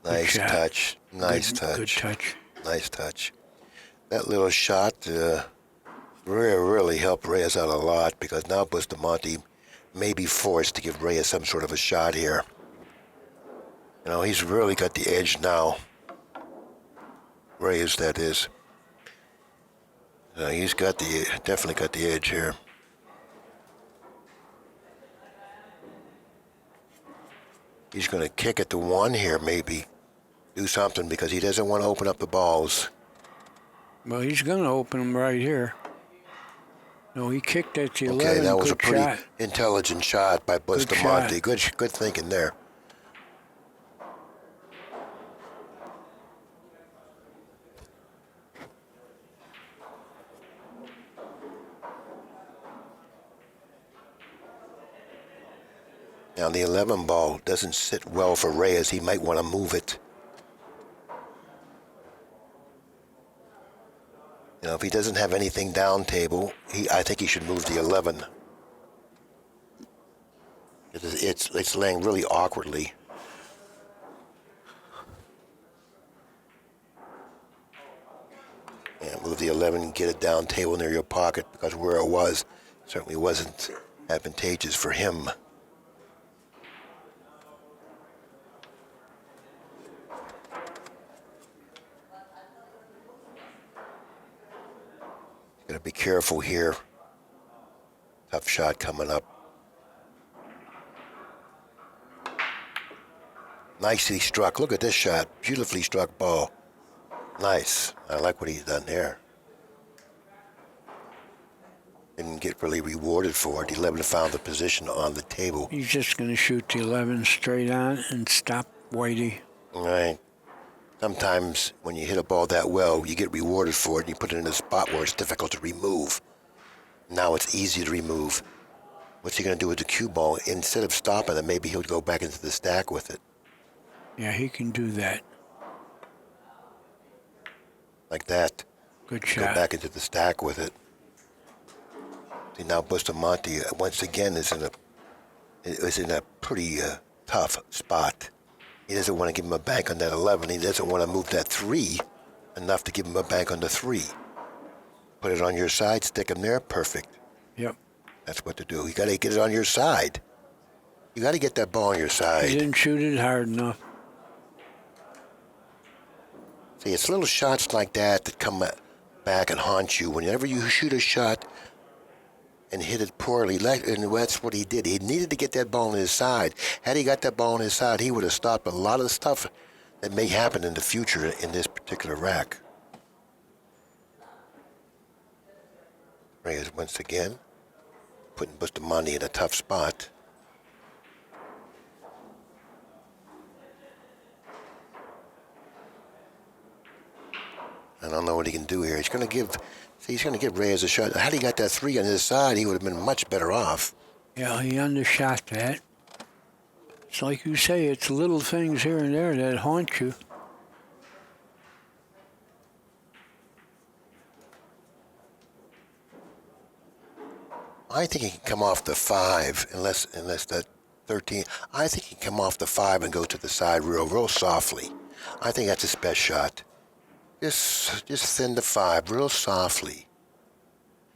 Nice shot. touch. Nice Good touch. touch. Nice touch. That little shot really helped Reyes out a lot, because now Bustamante may be forced to give Reyes some sort of a shot here. You know, he's really got the edge now. Reyes, that is. He's got definitely got the edge here. He's going to kick at the 1 here, maybe. Do something, because he doesn't want to open up the balls. Well, he's going to open them right here. No, he kicked at the 11. Okay, that was a Good pretty shot. intelligent shot by Bustamante. shot. Good thinking there. Now, the 11 ball doesn't sit well for Reyes. He might want to move it. You know, if he doesn't have anything down table, I think he should move the 11. It's laying really awkwardly. Yeah, move the 11, get it down table near your pocket, because where it was certainly wasn't advantageous for him. Got to be careful here. Tough shot coming up. Nicely struck. Look at this shot. Beautifully struck ball. Nice. I like what he's done there. Didn't get really rewarded for it. 11 found the position on the table. He's just going to shoot the 11 straight on and stop Whitey. Right. Sometimes when you hit a ball that well, you get rewarded for it, and you put it in a spot where it's difficult to remove. Now it's easy to remove. What's he going to do with the cue ball? Instead of stopping it, maybe he'll go back into the stack with it. Yeah, he can do that. Like that. Good Go shot. back into the stack with it. See, now Bustamante, once again, is in a pretty tough spot. He doesn't want to give him a bank on that 11. He doesn't want to move that 3 enough to give him a bank on the 3. Put it on your side, stick him there, perfect. Yep. That's what to do. You got to get it on your side. You got to get that ball on your He side. didn't shoot it hard enough. See, it's little shots like that come back and haunt you. Whenever you shoot a shot and hit it poorly, and that's what he did. He needed to get that ball on his side. Had he got that ball on his side, he would have stopped a lot of the stuff that may happen in the future in this particular rack. Reyes once again putting Bustamante in a tough spot. I don't know what he can do here. He's going to give Reyes a shot. Had he got that 3 on his side, he would have been much better off. Yeah, he undershot that. It's like you say, it's little things here and there that haunt you. I think he can come off the 5 unless that 13. I think he can come off the 5 and go to the side real softly. I think that's his best shot. Just send the 5 real softly.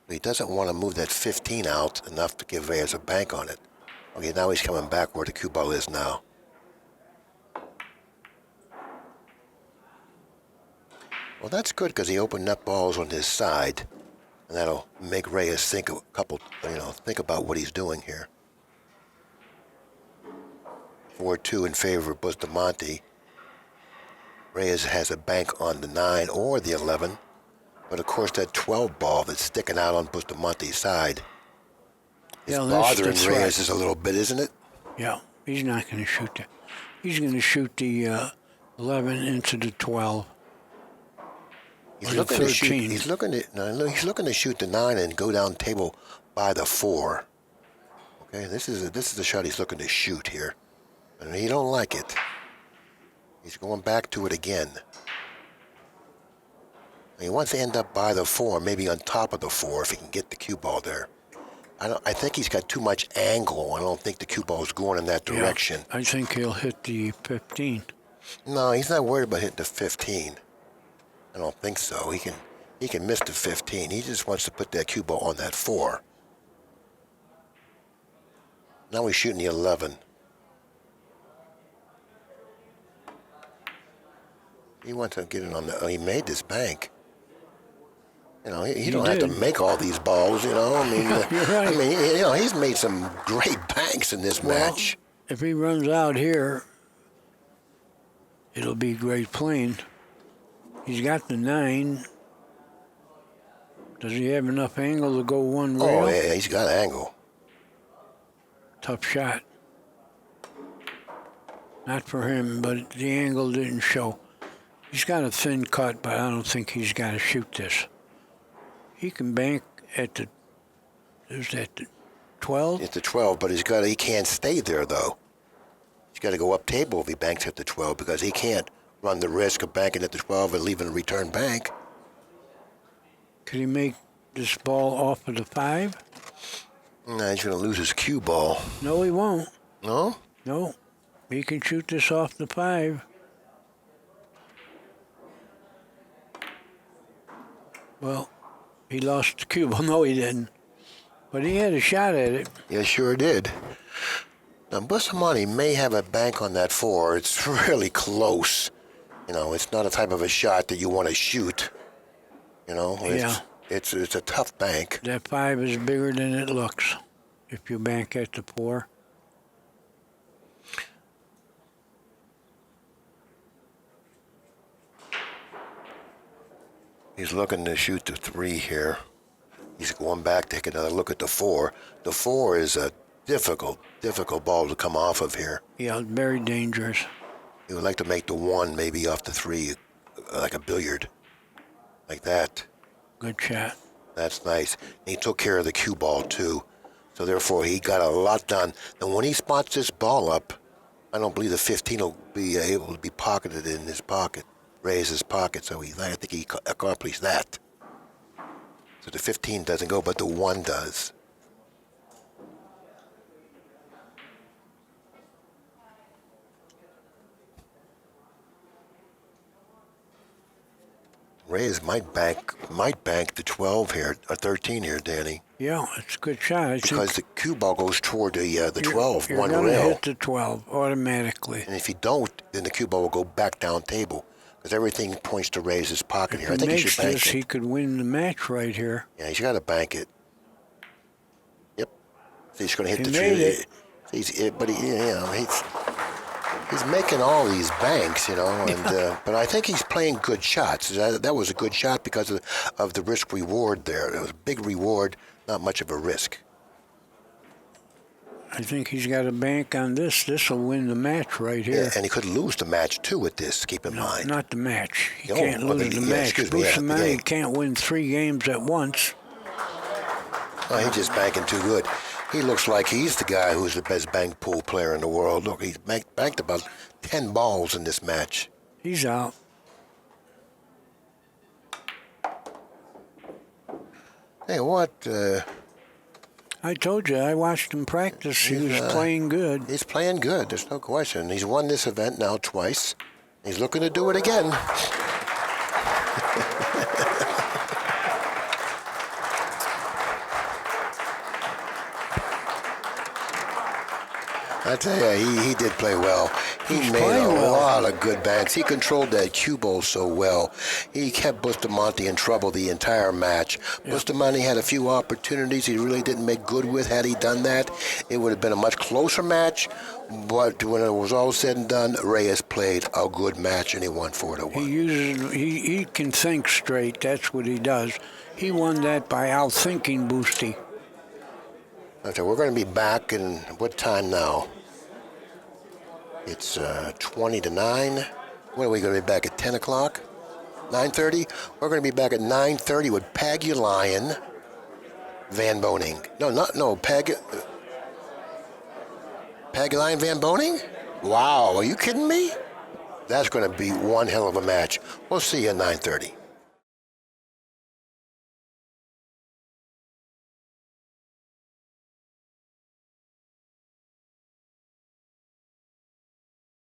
He doesn't want to move that 15 out enough to give Reyes a bank on it. Okay, now he's coming back where the cue ball is now. Well, that's good because he opened up balls on his side, and that'll make Reyes think think about what he's doing here. 4-2 in favor of Bustamante. Reyes has a bank on the 9 or the 11, but of course that 12 ball that's sticking out on Bustamante's side is bothering Reyes a little bit, isn't it? Yeah, he's not going to shoot that. He's going to shoot the 11 into the 12. He's looking to shoot. He's looking to shoot the 9 and go down table by the 4. Okay, this is the shot he's looking to shoot here, and he don't like it. He's going back to it again. He wants to end up by the 4, maybe on top of the 4 if he can get the cue ball there. I think he's got too much angle. I don't think the cue ball is going in that direction. Yeah, I think he'll hit the 15. No, he's not worried about hitting the 15. I don't think so. He can miss the 15. He just wants to put that cue ball on that 4. Now he's shooting the 11. He wants to get it on the. He made this bank. He don't have to make all these balls. I mean, You're right. I mean, he's made some great banks in this match. If he runs out here, it'll be great playing. He's got the 9. Does he have enough angle to go one rail? Oh yeah, he's got angle. Tough shot. Not for him, but the angle didn't show. He's got a thin cut, but I don't think he's got to shoot this. He can bank at the, is that the 12? It's the 12, but he can't stay there though. He's got to go up table if he banks at the 12 because he can't run the risk of banking at the 12 and leaving a return bank. Could he make this ball off of the 5? No, he's going to lose his cue ball. No, he won't. No? No. He can shoot this off the 5. Well, he lost the cue ball. No, he didn't. But he had a shot at it. Yeah, sure did. Now, Bustamante may have a bank on that 4. It's really close. It's not a type of a shot that you want to shoot. It's a tough bank. That 5 is bigger than it looks if you bank at the 4. He's looking to shoot the 3 here. He's going back to take another look at the 4. The 4 is a difficult ball to come off of here. Yeah, very dangerous. He would like to make the 1 maybe off the 3, like a billiard, like that. Good shot. That's nice. And he took care of the cue ball too. So therefore, he got a lot done. And when he spots this ball up, I don't believe the 15 will be able to be pocketed in his pocket, raise his pocket. So I think he accomplished that. So the 15 doesn't go, but the 1 does. Reyes might bank the 12 here, or 13 here, Danny, Yeah, it's a good shot. I because the cue ball goes toward the 12, you're one gonna rail. hit the 12 automatically. And if you don't, then the cue ball will go back down table, because everything points to Reyes' pocket here. I If he think he makes should bank this, it. he could win the match right here. Yeah, he's got to bank it. Yep. So he's going to hit He the made tree. it. But he's making all these banks, and but I think he's playing good shots. That was a good shot because of the risk reward there. It was a big reward, not much of a risk. I think he's got a bank on this. This will win the match right here. Yeah, and he could lose the match too with this. Keep in mind. Not the match. He No, can't lose the match. excuse me, yeah, the Bustamante game. can't win 3 games at once. Oh, he's just banking too good. He looks like he's the guy who's the best bank pool player in the world. Look, he's banked about 10 balls in this match. He's out. Hey, what? I told you, I watched him practice. He was playing good. He's playing good. There's no question. He's won this event now twice. He's looking to do it again. I tell you, he did play well. He He's made playing a well. lot of good banks. He controlled that cue ball so well. He kept Bustamante in trouble the entire match. Bustamante had a few opportunities he really didn't make good with. Had he done that, it would have been a much closer match. But when it was all said and done, Reyes played a good match and he won 4-1. He can think straight. That's what he does. He won that by outthinking Boosty. Okay, we're going to be back in what time now? It's 20 to 9. When are we going to be back at 10 o'clock? 9:30? We're going to be back at 9:30 with Pagulian Van Boning. Pagulian Van Boning? Wow, are you kidding me? That's going to be one hell of a match. We'll see you at 9:30.